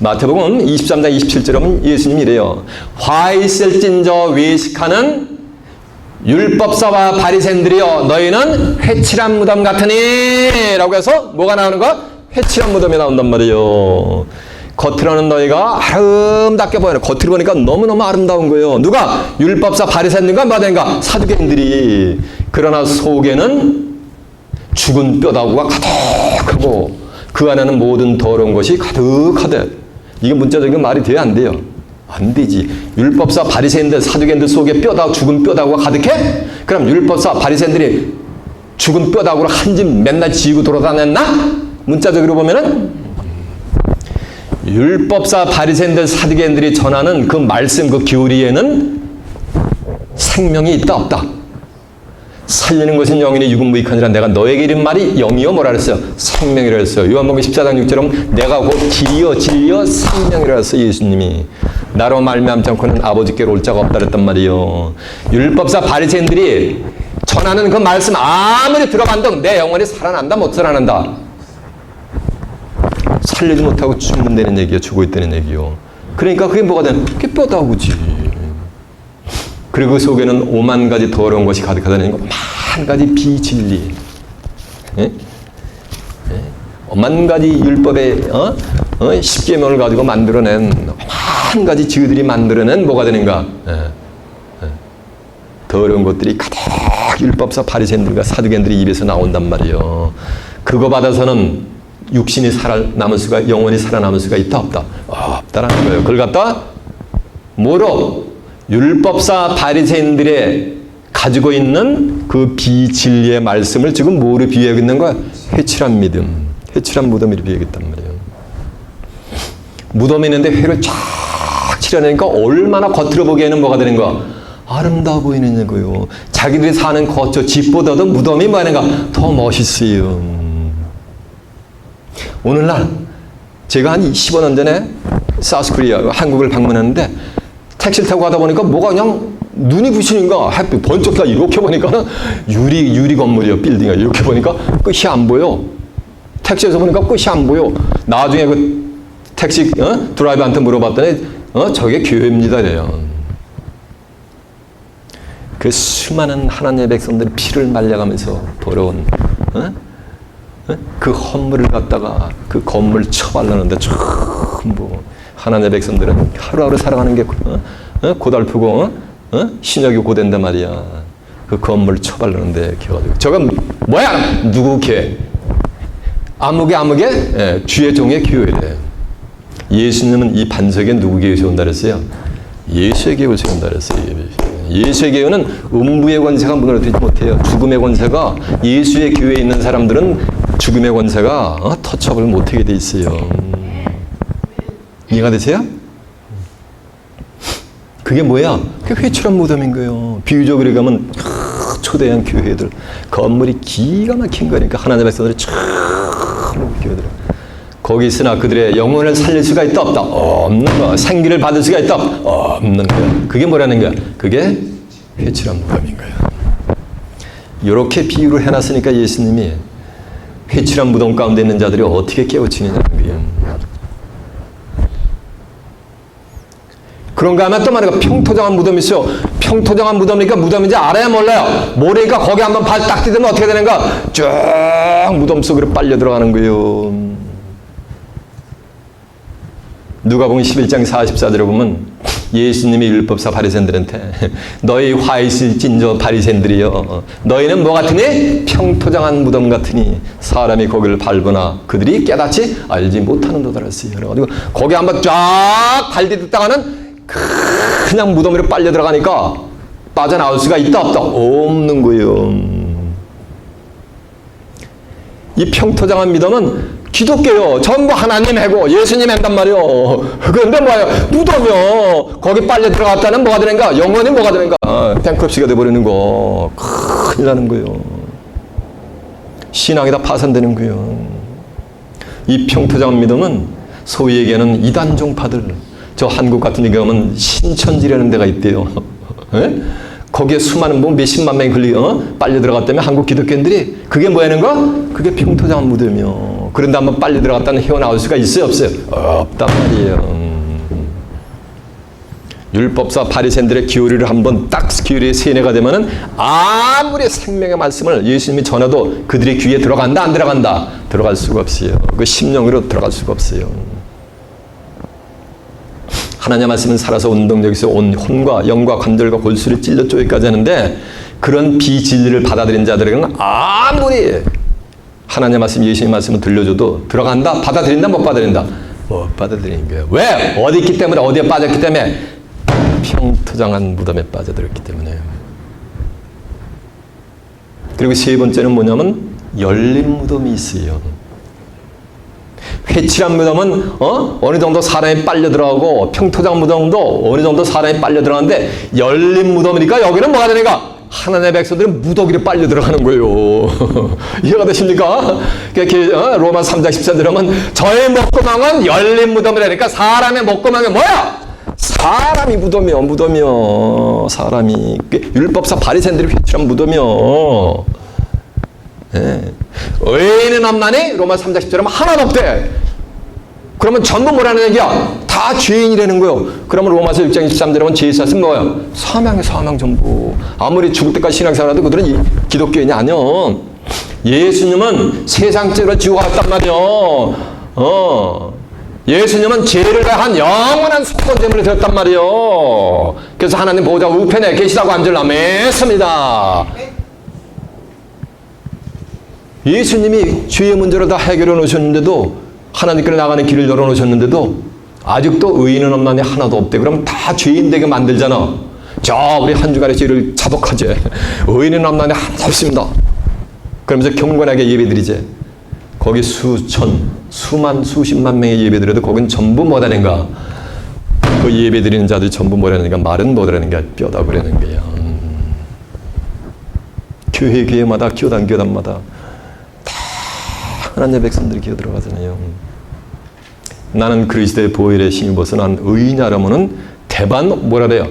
마태복음 23장 27절에 보면 예수님이 이래요. 화 있을진저 외식하는 율법사와 바리새인들이여 너희는 회칠한 무덤 같으니 라고 해서 뭐가 나오는 거야? 회칠한 무덤이 나온단 말이에요. 겉으로는 너희가 아름답게 보여요. 겉으로 보니까 너무너무 아름다운 거예요. 누가? 율법사 바리새인들과 뭐든가 사두개인들이. 그러나 속에는 죽은 뼈다구가 가득하고 그 안에는 모든 더러운 것이 가득하대. 이게 문자적인 말이 돼야 안 돼요? 안 되지. 율법사 바리새인들 사두개인들 속에 죽은 뼈다구가 가득해? 그럼 율법사 바리새인들이 죽은 뼈다구를 한 집 맨날 지고 돌아다녔나? 문자적으로 보면은 율법사 바리새인들 사두개인들이 전하는 그 말씀 그 교리에는 생명이 있다 없다? 살리는 것은 영이니 육은 무익하니라. 내가 너에게 이른 말이 영이요 뭐라 그랬어요? 생명이라 그랬어요. 요한복음 14장 6절은 내가 곧 길이요 진리요 생명이라 그랬어요. 예수님이 나로 말미암지 않고는 아버지께로 올 자가 없다 그랬단 말이에요. 율법사 바리새인들이 전하는 그 말씀 아무리 들어반들 내 영혼이 살아난다 못 살아난다? 살리지 못하고 죽는다는 얘기요. 죽어 있다는 얘기요. 그러니까 그게 뭐가 되는? 그게 뼈다구지. 그리고 그 속에는 5만 가지 더러운 것이 가득하다는 거, 만 가지 비진리, 예? 5만 가지 율법의 십계명을 가지고 만들어낸 5만 가지 지그들이 만들어낸 뭐가 되는가? 더러운 것들이 가득 율법사 바리새인들과 사두개인들이 입에서 나온단 말이에요. 그거 받아서는 육신이 살아남을 수가, 영혼이 살아남을 수가 있다 없다? 없다라는 거예요. 그걸 갖다 뭐로? 율법사 바리새인들의 가지고 있는 그 비진리의 말씀을 지금 뭐로 비유하고 있는 거야? 회칠한 믿음, 회칠한 무덤으로 비유하겠단 말이에요. 무덤이 있는데 회를 쫙 칠해내니까 얼마나 겉으로 보기에는 뭐가 되는 거야? 아름다워 보이는 거요. 자기들이 사는 거처 집보다도 무덤이 뭐 하는가? 더 멋있어요. 오늘날 제가 한 15년 전에 사우스코리아 한국을 방문했는데 택시를 타고 가다 보니까 뭐가 그냥 눈이 부시는가 햇빛 번쩍 다 이렇게 보니까 유리 건물이요. 빌딩이 이렇게 보니까 끝이 안 보여. 택시에서 보니까 끝이 안 보여. 나중에 그 택시 드라이버한테 물어봤더니 저게 교회입니다 이래요. 그 수많은 하나님의 백성들이 피를 말려가면서 벌어온 그 헌물을 갖다가 그 건물 처발라는데 전부 하나님의 백성들은 하루하루 살아가는 게 고달프고 신역이 고된단 말이야. 그 건물을 처발라는데 겨가지고 저거 뭐야? 누구 교회? 아무개 주의 종의 교회래. 예수님은 이 반석에 누구 교회에서 온다 그랬어요? 예수의 교회에서 온다 그랬어요. 예수의 교회는 음부의 권세가 무너뜨리지 못해요. 죽음의 권세가 예수의 교회에 있는 사람들은 죽음의 권세가 터치업을 못하게 돼 있어요. 이해가 되세요? 그게 뭐야? 그게 회칠한 무덤인 거예요. 비유적으로 가면 초대한 교회들 건물이 기가 막힌 거니까 하나님의 백성들이 참 교회들 거기 있으나 그들의 영혼을 살릴 수가 있다 없다? 없는 거야. 생기를 받을 수가 있다 없다? 없는 거야. 그게 뭐라는 거야? 그게 회칠한 무덤인 거야. 이렇게 비유를 해놨으니까 예수님이 회칠한 무덤 가운데 있는 자들이 어떻게 깨우치느냐는 거예요. 그런가 하면 또 말이야. 평토장한 무덤이 있어요. 평토장한 무덤이니까 무덤인지 알아야 몰라요. 모르니까 거기 한번 발 딱 디디면 어떻게 되는가? 쭉 무덤 속으로 빨려 들어가는 거예요. 누가복음 11장 44절에 보면 예수님이 율법사 바리새인들한테 너희 화 있을 진저 바리새인들이여 너희는 뭐 같으니? 평토장한 무덤 같으니 사람이 거기를 밟거나 그들이 깨닫지 알지 못하는도다 그랬어요. 그래가지고 거기 한번 쫙 발디뎠다가는 그냥 무덤으로 빨려 들어가니까 빠져나올 수가 있다 없다? 없는 거예요. 이 평토장한 믿음은 기독교요. 전부 하나님 해고 예수님 한단 말이요. 그런데 뭐예요? 무덤이요. 거기 빨려 들어갔다는 뭐가 되는가? 영원히 뭐가 되는가? 뱅크럽시가 돼버리는 거. 큰일 나는 거예요. 신앙이 다 파산되는 거예요. 이 평토장한 믿음은 소위 얘기하는 이단 종파들. 저 한국 같은 데 가면 신천지라는 데가 있대요. 예? 거기에 수많은 뭐 몇십만 명이 빨려 들어갔다면 한국 기독교인들이 그게 뭐야는가? 그게 평토장한 무덤이요. 그런데 한번 빨려 들어갔다는 헤어나올 수가 있어요 없어요? 없단 말이에요. 율법사 바리새인들의 기울이를 한번 딱 기울이 세뇌가 되면은 아무리 생명의 말씀을 예수님이 전해도 그들의 귀에 들어간다 안 들어간다? 들어갈 수가 없어요. 그 심령으로 들어갈 수가 없어요. 하나님의 말씀은 살아서 운동력에서 온 혼과 영과 관절과 골수를 찔러 쪼개까지 하는데 그런 비진리를 받아들인 자들에게는 아무리 하나님의 말씀, 예수님의 말씀을 들려줘도 들어간다? 받아들인다? 못 받아들인다? 못 받아들이는 거예요. 왜? 어디 있기 때문에? 어디에 빠졌기 때문에? 평토장한 무덤에 빠져들었기 때문에. 그리고 세 번째는 뭐냐면 열린 무덤이 있어요. 회칠한 무덤은 어느 정도 사람이 빨려 들어가고 평토장 무덤도 어느 정도 사람이 빨려 들어가는데 열린 무덤이니까 여기는 뭐가 되는가? 하나님의 백성들은 무더기로 빨려 들어가는 거예요. 이해가 되십니까? 로마 3장 14절 하면 저의 목구멍은 열린 무덤이라니까 사람의 목구멍이 뭐야? 사람이 무덤이요. 사람이 율법사 바리새인들이 회출한 무덤이요. 예. 의인은 없나니? 로마 3장 10절 하면 하나도 없대. 그러면 전부 뭐라는 얘기야? 다 죄인이라는 거예요. 그러면 로마서 6장 23절 하면 죄의 탓은 뭐예요? 사망의 사망 전부. 아무리 죽을 때까지 신앙생활 해도 그들은 기독교인이 아니야. 예수님은 세상죄로 지고 갔단 말이요. 예수님은 죄를 다한 영원한 속건제물을 드렸단 말이요. 그래서 하나님 보호자 우편에 계시다고 앉으려 맺습니다. 예수님이 죄의 문제를 다 해결해 놓으셨는데도, 하나님께로 나가는 길을 열어 놓으셨는데도 아직도 의인은 없나니 하나도 없대. 그럼 다 죄인 되게 만들잖아. 자, 우리 한 주간의 죄를 자복하지. 의인은 없나니 하나도 없습니다. 그러면서 경건하게 예배드리지. 거기 수천, 수만, 수십만 명의 예배드려도 거긴 전부 뭐라는가? 그 예배드리는 자들이 전부 뭐라는가? 말은 뭐라는가? 뼈다 그러는 거야. 교회마다, 교단마다 다 하나님의 백성들이 기어 들어가잖아요. 나는 그리스도의 보혈에 힘입어서 난 의인이라면은 대반 뭐라 그래요?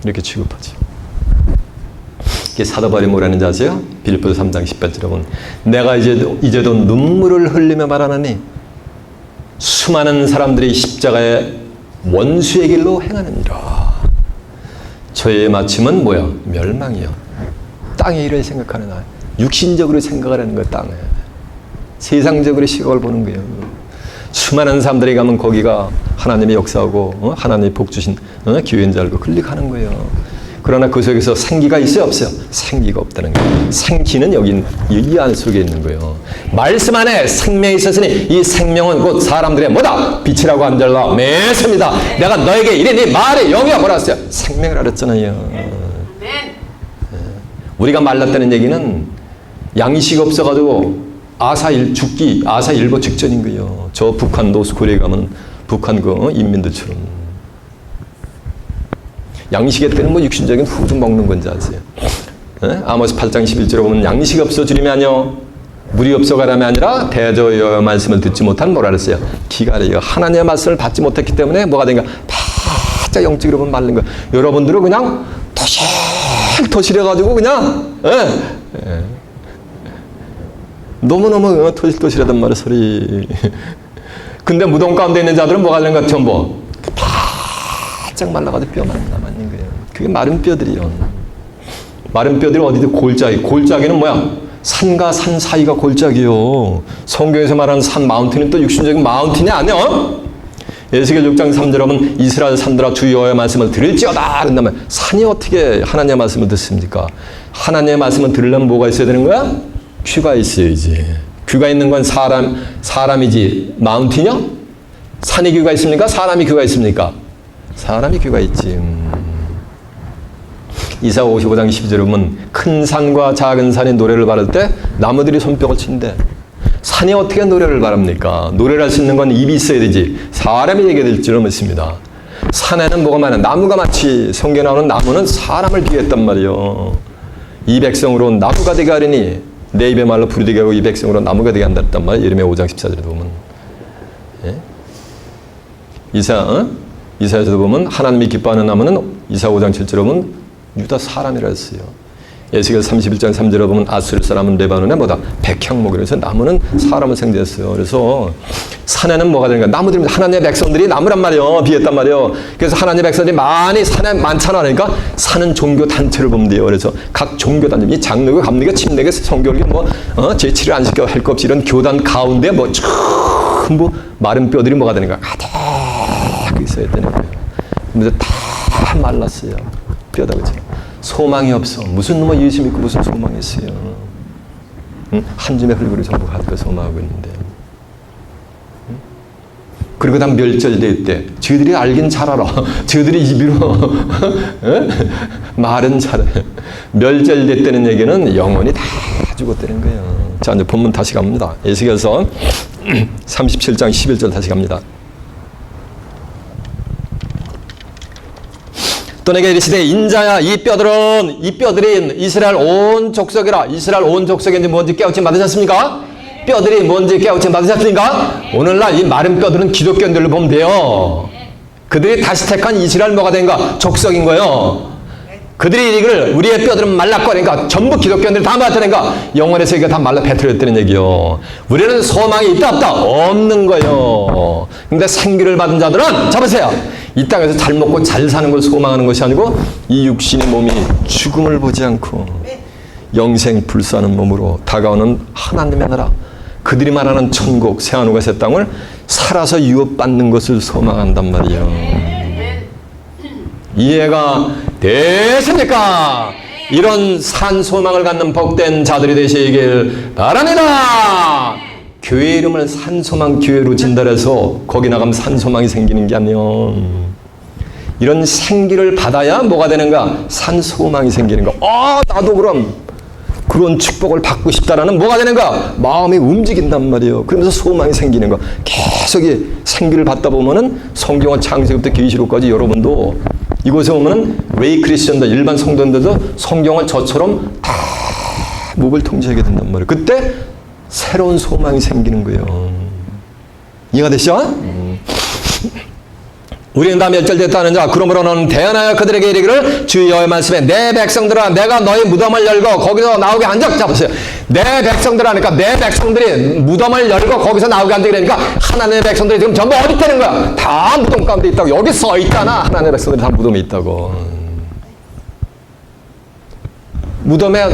이렇게 취급하지. 이게 사도 바울이 뭐라는지 아세요? 빌립보서 3장 18절에 보면 내가 이제도 눈물을 흘리며 말하노니 수많은 사람들이 십자가의 원수의 길로 행하느니라. 저의 마침은 뭐야? 멸망이요. 땅의 일을 생각하는 나. 육신적으로 생각을 하는 거야. 땅에. 세상적으로 시각을 보는 거예요. 수많은 사람들이 가면 거기가 하나님의 역사하고 하나님의 복 주신 기회인 줄 알고 클릭하는 거예요. 그러나 그 속에서 생기가 있어요? 없어요? 생기가 없다는 거예요. 생기는 여기 이 안 속에 있는 거예요. 말씀 안에 생명이 있었으니 이 생명은 곧 사람들의 뭐다? 빛이라고 한절로 맺습니다. 내가 너에게 이르니 말의 영이야 뭐라 했어요? 생명을 알았잖아요. 우리가 말랐다는 얘기는 양식 없어가지고 아사 일보 직전인 거예요. 저 북한 노스코리아에 가면 북한 그 인민들처럼 양식의 때는 뭐 육신적인 후좀 먹는 건지 아세요? 아모스 8장 11절에 보면 양식이 없어 주림이 아니요 물이 없어 가람이 아니라 대저 여호와의 말씀을 듣지 못한 뭐라 그랬어요? 기갈이요. 하나님의 말씀을 받지 못했기 때문에 뭐가 된가? 바짝 영적으로 보면 마른 거예요. 여러분들은 그냥 토실해가지고 그냥 너무너무 토실토실하단 말이야 소리. 근데 무덤 가운데 있는 자들은 뭐가 되는 것 같아요? 뭐 바짝 말라가지고 뼈만 남아있는 거예요. 그게 마른 뼈들이요. 마른 뼈들이 어디든 골짜기는 뭐야? 산과 산 사이가 골짜기요. 성경에서 말하는 산 마운틴은 또 육신적인 마운틴이 아니야. 에스겔 6장 3절에 보면 이스라엘 산들아 주 여호와의 말씀을 들을지어다 그런다면 산이 어떻게 하나님의 말씀을 듣습니까? 하나님의 말씀을 들으려면 뭐가 있어야 되는 거야? 귀가 있어야지. 귀가 있는 건 사람이지 마운틴이요? 산이 귀가 있습니까? 사람이 귀가 있습니까? 사람이 귀가 있지. 이사야 55장 12절에 보면 큰 산과 작은 산이 노래를 바를 때 나무들이 손뼉을 친대. 산이 어떻게 노래를 바랍니까? 노래를 할 수 있는 건 입이 있어야 되지. 사람이 얘기해야 될 줄은 믿습니다. 산에는 뭐가 많아? 나무가 많지. 성경에 나오는 나무는 사람을 비유했단 말이요. 이 백성으로 나무가 되게 하리니 내 입의 말로 불이 되게 하고 이 백성으로 나무가 되게 한다단 말이에요. 예레미야 5장 14절에 보면. 예? 이사야서도 보면 하나님이 기뻐하는 나무는 이사야 5장 7절에 보면 유다 사람이라 했어요. 에스겔 31장 3절에 보면 아수르 사람은 레바논에 뭐다? 백향목이라 해서 나무는 사람을 상대했어요. 그래서 산에는 뭐가 되는가? 나무들이 하나님의 백성들이 나무란 말이에요. 비했단 말이에요. 그래서 하나님의 백성들이 많이 산에 많잖아. 그러니까 산은 종교 단체를 보면 돼요. 그래서 각 종교 단체, 이 장로교, 감리교, 침례교, 성교교 제치를 안 시켜 할 것 없이 이런 교단 가운데 전부 마른 뼈들이 뭐가 되는가? 가득 있어야 되는 거예요. 그래서 다 말랐어요. 뼈다 그죠? 소망이 없어. 무슨 놈의 예수 믿고 무슨 소망이 있어요. 응? 한 줌의 흙으로 전부 가득 소망하고 있는데. 응? 그리고 다 멸절될 때 저희들이 알긴 잘 알아. 저희들이 입으로 말은 잘해. 멸절됐다는 얘기는 영원히 다 죽었다는 거예요. 자, 이제 본문 다시 갑니다. 에스겔서 37장 11절 다시 갑니다. 또 또 내게 이르시되 인자야 이 뼈들인 이스라엘 온 족속이라. 이스라엘 온 족속인지 뭔지 깨우침 받으셨습니까? 뼈들이 뭔지 깨우침 받으셨습니까? 오늘날 이 마른 뼈들은 기독교인들로 보면 돼요. 그들이 다시 택한 이스라엘 뭐가 된가? 족속인 거예요. 그들이 이르기를 우리의 뼈들은 말랐거니까 전부 기독교인들이 다 말랐다니까 영원의 세계가 다 말라 배틀했다는 얘기요. 우리는 소망이 있다 없다? 없는 거예요. 근데 생기를 받은 자들은 잡으세요. 이 땅에서 잘 먹고 잘 사는 걸 소망하는 것이 아니고 이 육신의 몸이 죽음을 보지 않고 영생 불사하는 몸으로 다가오는 하나님의 나라, 그들이 말하는 천국 새하늘과 새 땅을 살아서 유업받는 것을 소망한단 말이에요. 이해가 되십니까? 이런 산 소망을 갖는 복된 자들이 되시길 바랍니다. 교회 이름을 산소망 교회로 진달해서 거기 나가면 산소망이 생기는 게 아니요. 이런 생기를 받아야 뭐가 되는가? 산소망이 생기는 거. 나도 그럼 그런 축복을 받고 싶다라는 뭐가 되는가? 마음이 움직인단 말이에요. 그러면서 소망이 생기는 거. 계속 이 생기를 받다 보면은 성경은 창세기부터 계시록까지 여러분도 이곳에 오면은 웨이 크리스천들 일반 성도들도 성경을 저처럼 다 목을 통제하게 된단 말이에요. 그때 새로운 소망이 생기는 거예요. 이해가 되시죠? 우리는 다 멸절됐다는 자 그러므로 너는 대언하여 그들에게 이르기를 주 여호와의 말씀에 내 백성들아 내가 너희 무덤을 열고 거기서 나오게 한 적 잡으세요. 내 백성들 하니까 내 백성들이 무덤을 열고 거기서 나오게 한 적이 되니까 하나님의 백성들이 지금 전부 어디 있다는 거야? 다 무덤 가운데 있다고. 여기 써 있잖아. 하나님의 백성들이 다 무덤에 있다고. 무덤에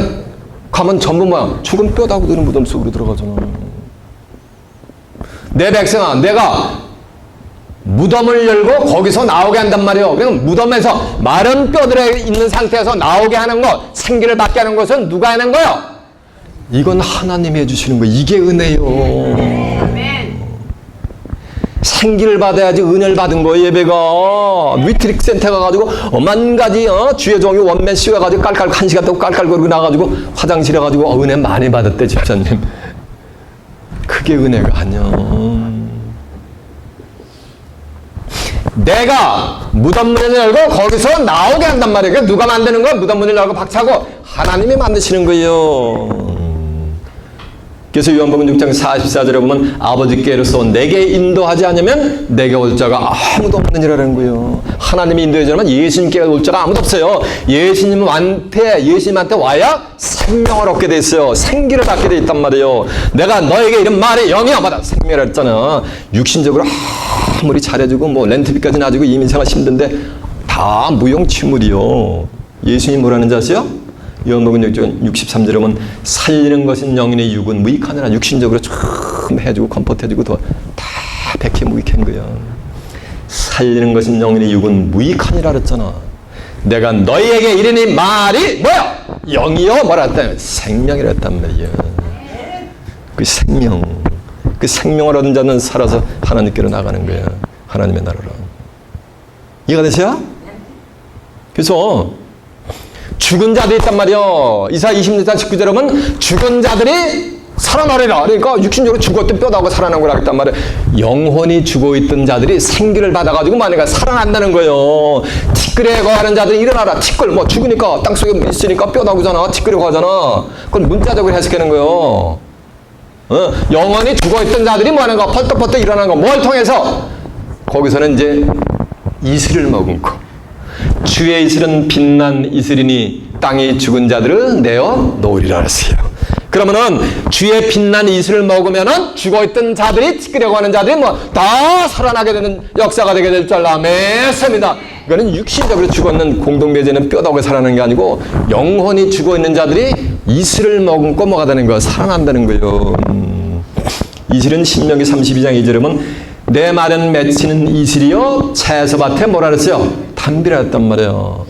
가면 전부 뭐야? 죽은 뼈다구들이 무덤 속으로 들어가잖아. 내 백성아 내가 무덤을 열고 거기서 나오게 한단 말이에요. 그럼 무덤에서 마른 뼈들에 있는 상태에서 나오게 하는 것, 생기를 받게 하는 것은 누가 하는 거예요? 이건 하나님이 해주시는 거예요. 이게 은혜요. 생기를 받아야지 은혜를 받은 거예요. 예배가 위트릭 센터 가가지고 만 가지 주의 종이 원맨 씨가 가지고 깔깔 한 시간 동안 깔깔거리고 나가지고 화장실에 가지고 은혜 많이 받았대 집사님. 그게 은혜가 아니야. 내가 무덤 문을 열고 거기서 나오게 한단 말이에요. 그러니까 누가 만드는 거야? 무덤 문을 열고 박차고 하나님이 만드시는 거예요. 그래서 요한복음 6장 44절에 보면 아버지께로서 내게 인도하지 않으면 내게 올 자가 아무도 없느니라는 거예요. 하나님이 인도하지 않으면 예수님께 올 자가 아무도 없어요. 예수님한테 와야 생명을 얻게 돼 있어요. 생기를 받게 돼 있단 말이에요. 내가 너에게 이런 말이 영이야 받아 생명을 했잖아. 육신적으로 아무리 잘해주고 뭐 렌트비까지 놔주고 이민생활 힘든데 다 무용치물이요. 예수님 뭐라는 줄 아세요? 요한복음 63절에 보면 살리는 것은 영인의 육은 무익하느라 육신적으로 좀 해주고 컴포트해주고 다 백해 무익한 거야. 살리는 것은 영인의 육은 무익하니라 그랬잖아. 내가 너희에게 이르니 말이 뭐야? 영이요 뭐라 했다? 생명이라 했단 말이야. 그 생명. 그 생명을 얻은 자는 살아서 하나님께로 나가는 거야. 하나님의 나라로. 이해가 되세요? 그래서 죽은 자들이 있단 말이요. 이사야 26장 19절에 보면 죽은 자들이 살아나리라. 그러니까 육신적으로 죽었던 뼈다고 살아난 걸 하겠단 말이에요. 영혼이 죽어있던 자들이 생기를 받아가지고 만약에 살아난다는 거예요. 티끌에 거하는 자들이 일어나라. 티끌 뭐 죽으니까 땅속에 있으니까 뼈다구잖아. 티끌에 거하잖아. 그건 문자적으로 해석하는 거예요. 영원히 죽어있던 자들이 뭐 하는 거? 펄떡펄떡 일어나는 거. 뭘 통해서? 거기서는 이제 이슬을 머금고 주의 이슬은 빛난 이슬이니 땅이 죽은 자들을 내어 놓으리라 했어요. 그러면은 주의 빛난 이슬을 먹으면은 죽어있던 자들이 티끌려고 하는 자들이 뭐 다 살아나게 되는 역사가 되게 될 줄 알라메습니다. 이거는 육신적으로 죽었는 공동배제는 뼈다고 살아나는 게 아니고 영혼이 죽어있는 자들이 이슬을 머금고 뭐가 되는 거야? 살아난다는 거예요. 이슬은 신명기 32장 2절에 보면 내 말은 맺히는 이슬이요 채소밭에 뭐라 그랬어요? 담비라 했단 말이에요.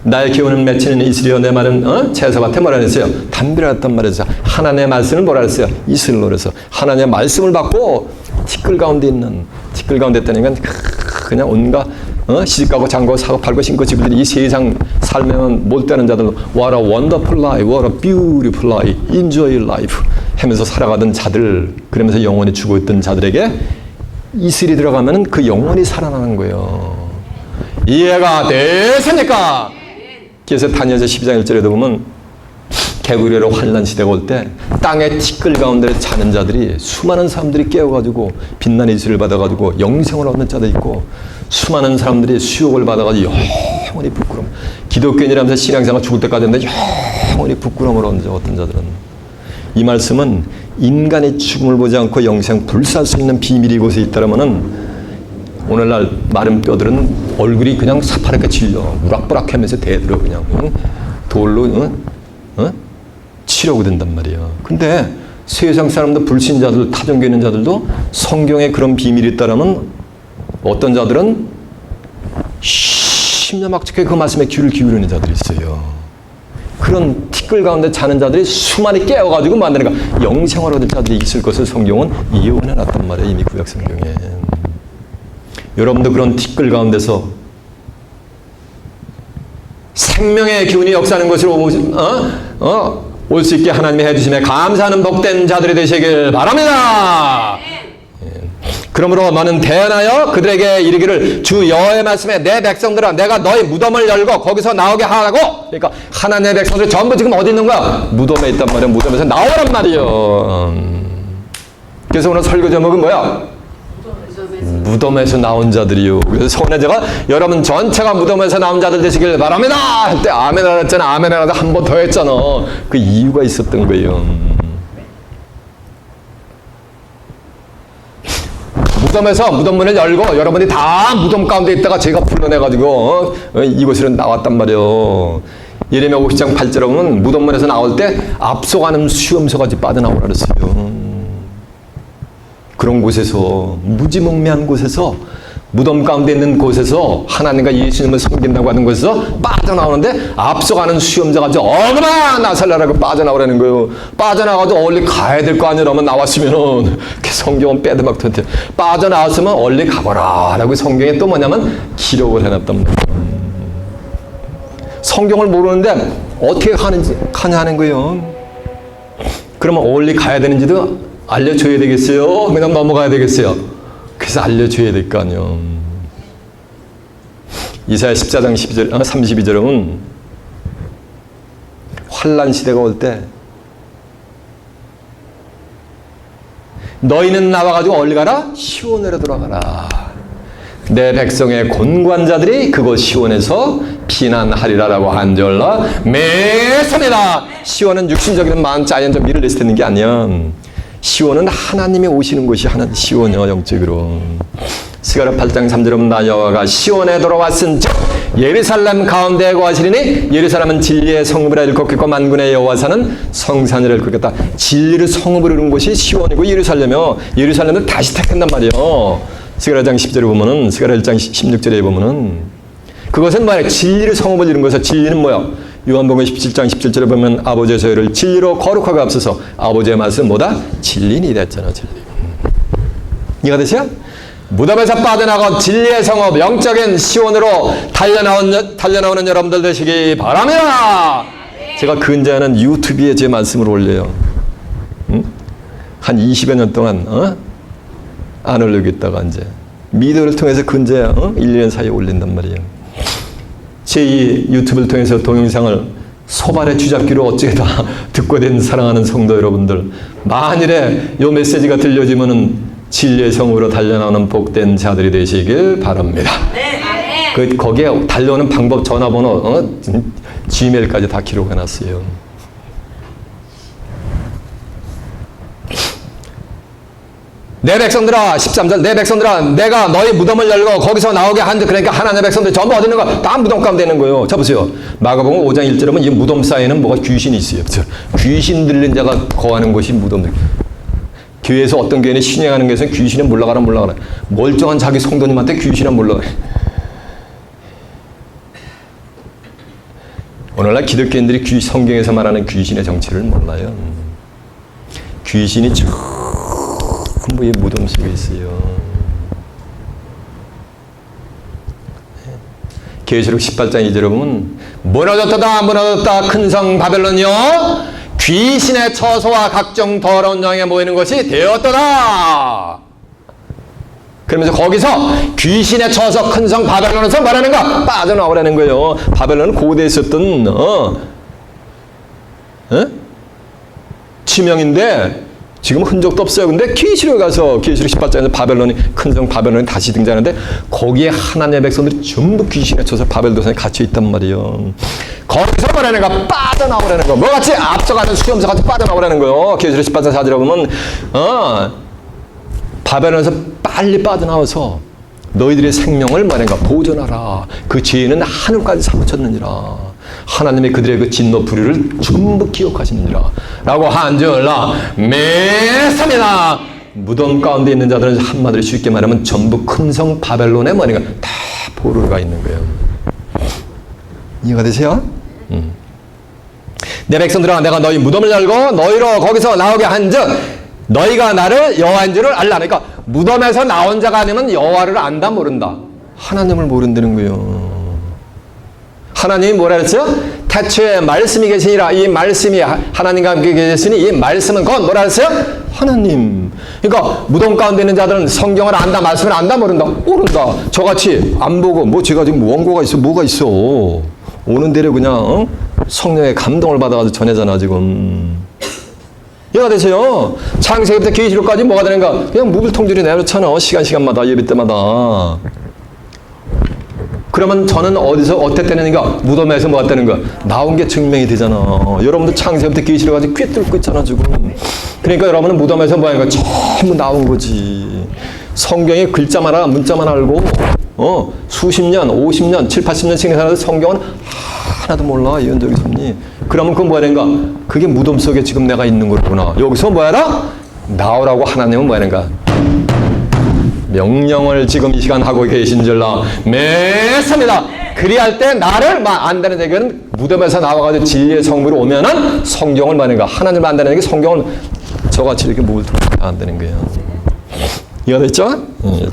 날 기운은 맺히는 이슬이요 내 말은 채소밭에 뭐라 그랬어요? 담비라 했단 말이에요. 하나님의 말씀을 뭐라 그랬어요? 이슬로 그래서 하나님의 말씀을 받고 티끌 가운데 있는 티끌 가운데 있다니까 그냥 온갖 시집가고 장가고 사고 팔고 신고 집들이 이 세상 살면 못 되는 자들 What a wonderful life, what a beautiful life, enjoy life 하면서 살아가던 자들 그러면서 영혼이 죽어있던 자들에게 이슬이 들어가면 그 영혼이 살아나는 거예요. 이해가 되십니까? 그래서 다니엘서 12장 1절에도 보면 개구리로 환난 시대가 올 때 땅의 티끌 가운데 자는 자들이 수많은 사람들이 깨어가지고 빛난 이슬을 받아가지고 영생을 얻는 자도 있고 수많은 사람들이 수욕을 받아가지고 영원히 부끄러움, 기독교인이라면서 신앙생활 죽을 때까지 했는데 영원히 부끄러움을 얻는 자, 어떤 자들은. 이 말씀은 인간의 죽음을 보지 않고 영생 불사할 수 있는 비밀이 이곳에 있다라면은 오늘날 마른 뼈들은 얼굴이 그냥 사파랗게 질려 우락부락하면서 대들어 그냥 돌로 치려고 된단 말이야. 근데 세상 사람들, 불신자들, 타종교 있는 자들도 성경에 그런 비밀이 있다라면 어떤 자들은 심야막측하게 그 말씀에 귀를 기울이는 자들이 있어요. 그런 티끌 가운데 자는 자들이 수많이 깨어가지고 만드는 거, 영생을 얻을 자들이 있을 것을 성경은 예언해 놨단 말이에요. 이미 구약 성경에. 여러분도 그런 티끌 가운데서 생명의 기운이 역사하는 것으로 올 수 있게 하나님이 해주심에 감사하는 복된 자들이 되시길 바랍니다. 그러므로 너는 대언하여 그들에게 이르기를 주 여호와의 말씀에 내 백성들아 내가 너희 무덤을 열고 거기서 나오게 하라고. 그러니까 하나님의 백성들 전부 지금 어디 있는 거야? 무덤에 있단 말이야. 무덤에서 나오란 말이에요. 그래서 오늘 설교 제목은 뭐야? 무덤에서 나온 자들이요. 그래서 오늘 제가 여러분 전체가 무덤에서 나온 자들 되시길 바랍니다 할 때 아멘 하랬잖아. 아멘 하라고 한 번 더 했잖아. 그 이유가 있었던 거예요. 무덤에서 무덤문을 열고 여러분이 다 무덤 가운데 있다가 제가 불러내가지고 이곳으로 나왔단 말이에요. 예레미야 50장 8절에 보면 무덤문에서 나올 때 앞서가는 수염소같이 빠져나오라 그랬어요. 그런 곳에서, 무지몽매한 곳에서, 무덤 가운데 있는 곳에서 하나님과 예수님을 섬긴다고 하는 곳에서 빠져나오는데 앞서가는 수염자같이 어그마 나살라라고 빠져나오라는 거예요. 빠져나가도 얼리 가야 될 거 아니라면 나왔으면은 성경은 빼드막 던데 빠져나왔으면 얼리 가거라 라고 성경에 또 뭐냐면 기록을 해놨단 말이에요. 성경을 모르는데 어떻게 가냐 하는 거예요. 그러면 얼리 가야 되는지도 알려줘야 되겠어요? 그냥 넘어가야 되겠어요? 그래서 알려줘야 될 거 아니에요. 이사야 14장 32절에 보면 환난 시대가 올 때 너희는 나와가지고 어디 가라? 시온으로 돌아가라. 내 백성의 곤관자들이 그곳 시온에서 피난하리라라고 한절라 매섭니다. 시온은 육신적인 마음 자연적 미를 내세우는 게 아니야. 시온은 하나님이 오시는 곳이 하나님 시온이요 영적으로. 스가랴 8장 3절에 나 여호와가 시온에 돌아왔은즉 예루살렘 가운데에 거하시리니 예루살렘은 진리의 성읍이라 일컫겠고 만군의 여호와 사는 성산이라 일컫겠다. 진리를 성읍으로 이룬 곳이 시온이고 예루살렘이요. 예루살렘을 다시 택한단 말이에요. 스가랴 10절에 보면은 스가랴 1장 16절에 보면은 그것은 말이야 진리를 성읍을 이룬 것이야. 진리는 뭐야? 요한복음 17장 17절에 보면 아버지의 저희를 진리로 거룩하게 앞서서 아버지의 말씀 뭐다? 진리니 됐잖아. 진리. 이해가 되세요? 무덤에서 빠져나간 진리의 성읍 영적인 시온으로 달려나오는 여러분들 되시기 바랍니다. 제가 근자는 유튜브에 제 말씀을 올려요. 한 20여 년 동안 안 올리고 있다가 이제 미디어를 통해서 근자야 1, 2년 사이에 올린단 말이에요. 제2 유튜브를 통해서 동영상을 소발의 쥐잡기로 어찌게 다 듣고 된 사랑하는 성도 여러분들, 만일에 이 메시지가 들려지면은 진리의 성으로 달려나오는 복된 자들이 되시길 바랍니다. 거기에 달려오는 방법, 전화번호, 지메일까지 다 기록해놨어요. 내 백성들아, 13절, 내 백성들아, 내가 너희 무덤을 열고 거기서 나오게 한데, 그러니까 하나님의 백성들 전부 어디 있는 거야? 다 무덤 가운데 있는 거예요. 자, 보세요. 마가복음 5장 1절에 보면 이 무덤 사이에는 뭐가 귀신이 있어요. 귀신 들린 자가 거하는 곳이 무덤들. 교회에서 어떤 교회는 신행하는 것은 귀신은 몰라가라. 멀쩡한 자기 성도님한테 귀신은 몰라가. 오늘날 기독교인들이 성경에서 말하는 귀신의 정체를 몰라요. 귀신이 전부 이 무덤 속에 있어요. 계시록 18장 2절에 보면 무너졌다 큰 성 바벨론이여 귀신의 처소와 각종 더러운 영에 모이는 것이 되었더라. 그러면서 거기서 귀신에 쳐서 큰 성 바벨론에서 말하는가? 빠져나오라는 거예요. 바벨론은 고대에 있었던 지명인데 지금 흔적도 없어요. 근데 계시록 가서 계시록 18장에서 바벨론이 큰 성 바벨론이 다시 등장하는데 거기에 하나님의 백성들이 전부 귀신에 쳐서 바벨도산에 갇혀 있단 말이에요. 거기서 말하는가? 빠져나오라는 거. 뭐같이 앞서가는 수염사같이 빠져나오라는 거예요. 계시록 18장 4절에 보면 바벨론에서 빨리 빠져나와서 너희들의 생명을 말하는가? 보존하라. 그 죄는 하늘까지 사무쳤느니라. 하나님이 그들의 그 진노 불의를 전부 기억하시느니라 라고 한줄라 매섭니다. 무덤 가운데 있는 자들은 한마디로 쉽게 말하면 전부 큰 성 바벨론에 뭐니까 다 포로가 있는 거예요. 이해가 되세요? 내 백성들아 내가 너희 무덤을 열고 너희로 거기서 나오게 한즉 너희가 나를 여호와인 줄을 알라. 그러니까 무덤에서 나온 자가 아니면 여호와를 안다 모른다. 하나님을 모른다는 거예요. 하나님이 뭐라 그랬어요? 태초에 말씀이 계시니라. 이 말씀이 하나님과 함께 계셨으니 이 말씀은 곧 뭐라 그랬어요? 하나님. 그러니까 무덤 가운데 있는 자들은 성경을 안다, 말씀을 안다, 모른다? 모른다. 저같이 안 보고 뭐 제가 지금 원고가 있어, 뭐가 있어. 오는 대로 그냥 성령의 감동을 받아가지고 전해잖아 지금. 이해가 되세요? 창세기부터 계시록까지 뭐가 되는가? 그냥 무불통절이 내놓잖아. 시간마다 예배 때마다. 그러면 저는 어디서 어떻게 되는가? 무덤에서 뭐가 되는가? 나온 게 증명이 되잖아. 여러분도 창세부터 계시록 가지고 꿰 뚫고 있잖아 지금. 그러니까 여러분은 무덤에서 뭐 하는 거야? 전부 나온 거지. 성경의 글자만 알아, 문자만 알고 수십 년, 50년, 7, 80년씩 살아도 성경은 하나도 몰라. 예언적인 섭리. 그러면 그건 뭐 하는가? 그게 무덤 속에 지금 내가 있는 거구나. 여기서 뭐 하라? 나오라고 하나님은 뭐 하는가? 명령을 지금 이 시간 하고 계신 줄라 매섭니다. 그리할 때 나를 안다는 얘기는 무덤에서 나와가지고 진리의 성부로 오면은 성경을 말하는가? 하나님을 안다는 얘기 성경을 저같이 이렇게 목을 들어 안다는 거예요. 이해가 됐죠?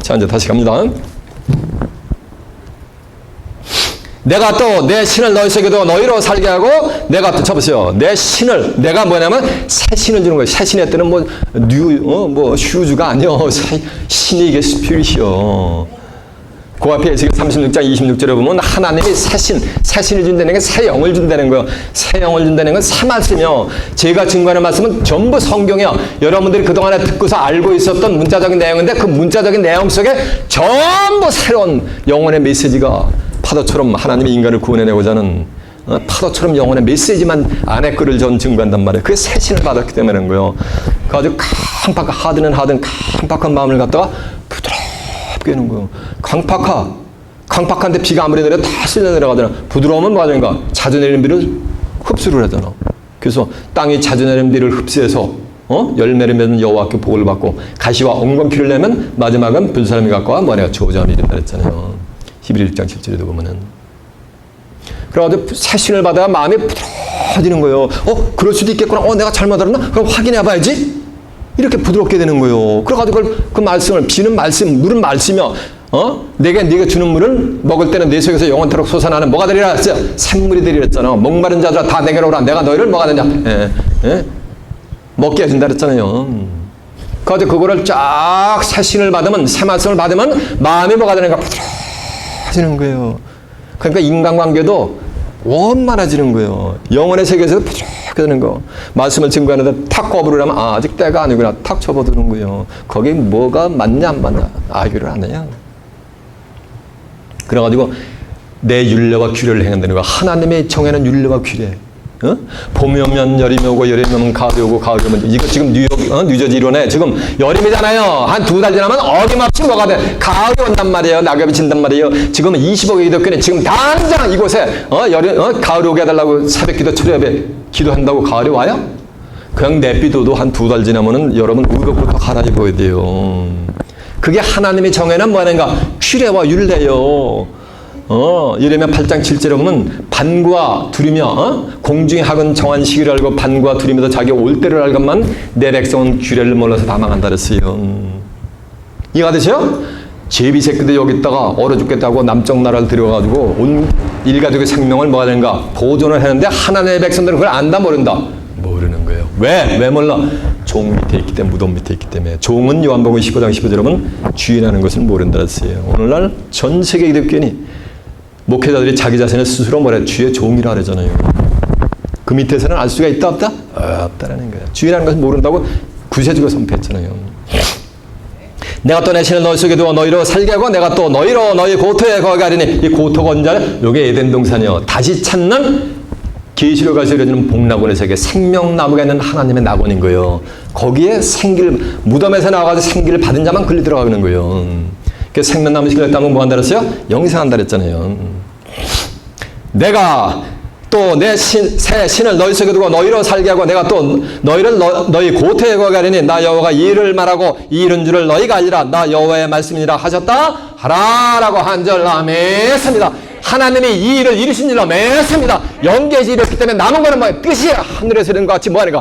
자 이제 다시 갑니다. 내가 또 내 신을 너희 속에도 너희로 살게 하고 내가 또 쳐보세요. 내 신을 내가 뭐냐면 새 신을 주는 거예요. 새 신의 때는 뭐 슈즈가 아니요. 신이 이게 스피릿이요. 그 앞에 지금 36장 26절에 보면 하나님이 새 신을 준다는 게 새 영을 준다는 거예요. 새 영을 준다는 건 새 말씀이요. 제가 증거하는 말씀은 전부 성경이요. 여러분들이 그동안에 듣고서 알고 있었던 문자적인 내용인데 그 문자적인 내용 속에 전부 새로운 영혼의 메시지가 파도처럼 하나님이 인간을 구원해내고자 하는 파도처럼 영혼의 메시지만 안에 글을 전 증거한단 말이에요. 그게 새 신을 받았기 때문에 그런 거예요. 그래가지고 하든 강팍한 마음을 갖다가 부드럽게 해놓은 거예요. 강팍한데 비가 아무리 내려 다 쓸려 내려가잖아. 부드러우면 뭐 하는가? 자주 내리는 비를 흡수를 하잖아. 그래서 땅이 자주 내리는 비를 흡수해서 열매를 맺는 여호와께 복을 받고 가시와 엉겅퀴를 내면 마지막은 불사람이 갖고 뭐냐 저주함이 된다 그랬잖아요. 히브리 1장 7절에도 보면은. 그래가지고 새 신을 받아야 마음이 부드러워지는 거예요. 그럴 수도 있겠구나. 내가 잘못 알았나? 그럼 확인해 봐야지. 이렇게 부드럽게 되는 거예요. 그래가지고 그 말씀을, 비는 말씀, 물은 말씀이요. 네가 주는 물을 먹을 때는 내 속에서 영원토록 솟아나는 뭐가 되리라 했어요? 샘물이 되리라 했잖아. 목마른 자들아 다 내게로 오라. 내가 너희를 뭐가 되냐? 먹게 해준다 그랬잖아요. 그래가지고 그거를 쫙 새 신을 받으면, 새 말씀을 받으면 마음이 뭐가 되는가? 부드러워지는 거예요. 그러니까 인간관계도 원만해지는 거예요. 영혼의 세계에서 부드럽게 되는 거. 말씀을 증거하는데 탁 거부를 하면 아직 때가 아니구나. 탁 접어드는 거예요. 거기에 뭐가 맞냐 안 맞냐 알기를 안 해요. 그래가지고 내 율례와 규례를 행한다는 거. 하나님의 정해놓은 율례와 규례. 봄이 오면 여름이 오고 여름이 오면 가을이 오고 가을이 오면 이거 지금 뉴저지 이론에 지금 여름이잖아요. 한 2달 지나면 어김없이 뭐가 돼? 가을이 온단 말이에요. 낙엽이 진단 말이에요. 지금 25개 기독교는 지금 당장 이곳에 가을이 오게 해달라고 새벽 기도 초려에 기도한다고 가을이 와요? 그냥 내비둬도 한 2달 지나면은 여러분 의복부터 갈아입어야 돼요. 그게 하나님이 정해놓은 뭐하는가? 규례와 율례요. 예레미야 8장 7절에 보면 반구와 두리며 공중의 학은 정한 시기를 알고 반구와 두리면서 자기 올 때를 알건만 내 백성은 규례를 몰라서 다 망한다 그랬어요. 이해가 되세요? 제비 새끼도 여기다가 얼어 죽겠다고 남쪽 나라를 들여가지고 온 일가족의 생명을 뭐가 되는가? 보존을 했는데 하나님의 백성들은 그걸 안다 모른다? 모르는 거예요. 왜 몰라? 종 밑에 있기 때문에, 무덤 밑에 있기 때문에. 종은 요한복음 15장 15절 보면 주인하는 것을 모른다 했어요. 오늘날 전 세계 기독교인이 목회자들이 자기 자신을 스스로 뭐래? 주의 종이라 그러잖아요. 그 밑에서는 알 수가 있다 없다? 없다라는 거예요. 주인하는 것을 모른다고 구세주가 선포했잖아요. 내가 또 내 신을 너희 속에 두어 너희로 살게 하고 내가 또 너희로 너희 고토에 거하게 하리니 이 고토가 언제? 요게 에덴 동산이요. 다시 찾는 계시록에서 이루어지는 복락원의 세계, 생명나무가 있는 하나님의 낙원인 거예요. 거기에 생기를, 무덤에서 나와가지고 생기를 받은 자만 글리 들어가는 거예요. 그 생명나무 식을 따면 뭐 한다 그랬어요? 영생한다 그랬잖아요. 내가 또 내 새 신을 너희 속에 두고 너희로 살게 하고 내가 또 너희를 너희 고토에 거하게 하리니 나 여호와가 이 일을 말하고 이 이른 줄을 너희가 알리라. 나 여호와의 말씀이니라 하셨다 하라라고 한절 아멘했습니다. 하나님이 이 일을 이루신 줄로 맺습니다. 영계에서 이뤘기 때문에 남은 거는 뭐예요? 뜻이 하늘에서 이런 것 같이 뭐하니까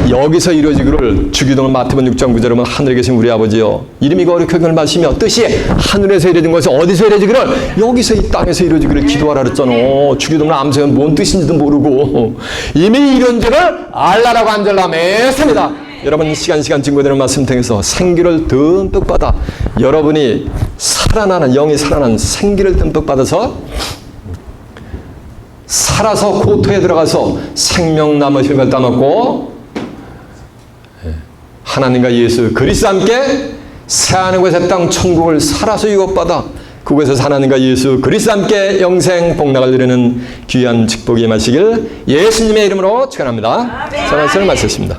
여기서 이루어지기를 주기도문 마태복음 6장 9절에 보면 하늘에 계신 우리 아버지여 이름이 거룩하게 말씀이며 뜻이 하늘에서 이루어진 것이 어디서 이루어지기를 여기서 이 땅에서 이루어지기를 기도하라 그랬잖아. 주기도문 암송은 뭔 뜻인지도 모르고 이미 이룬 줄을 알라라고 한 줄로 맺습니다. 여러분 시간 증거되는 말씀 통해서 생기를 듬뿍 받아 여러분이 살아나는 영이 살아나는 생기를 듬뿍 받아서 살아서 고토에 들어가서 생명나무 혈을 따먹고 하나님과 예수 그리스도 함께 새하늘과 새 땅 천국을 살아서 유업받아 그곳에서 하나님과 예수 그리스도 함께 영생 복락을 누리는 귀한 축복이 임하시길 예수님의 이름으로 축원합니다. 자, 말씀을 마쳤습니다.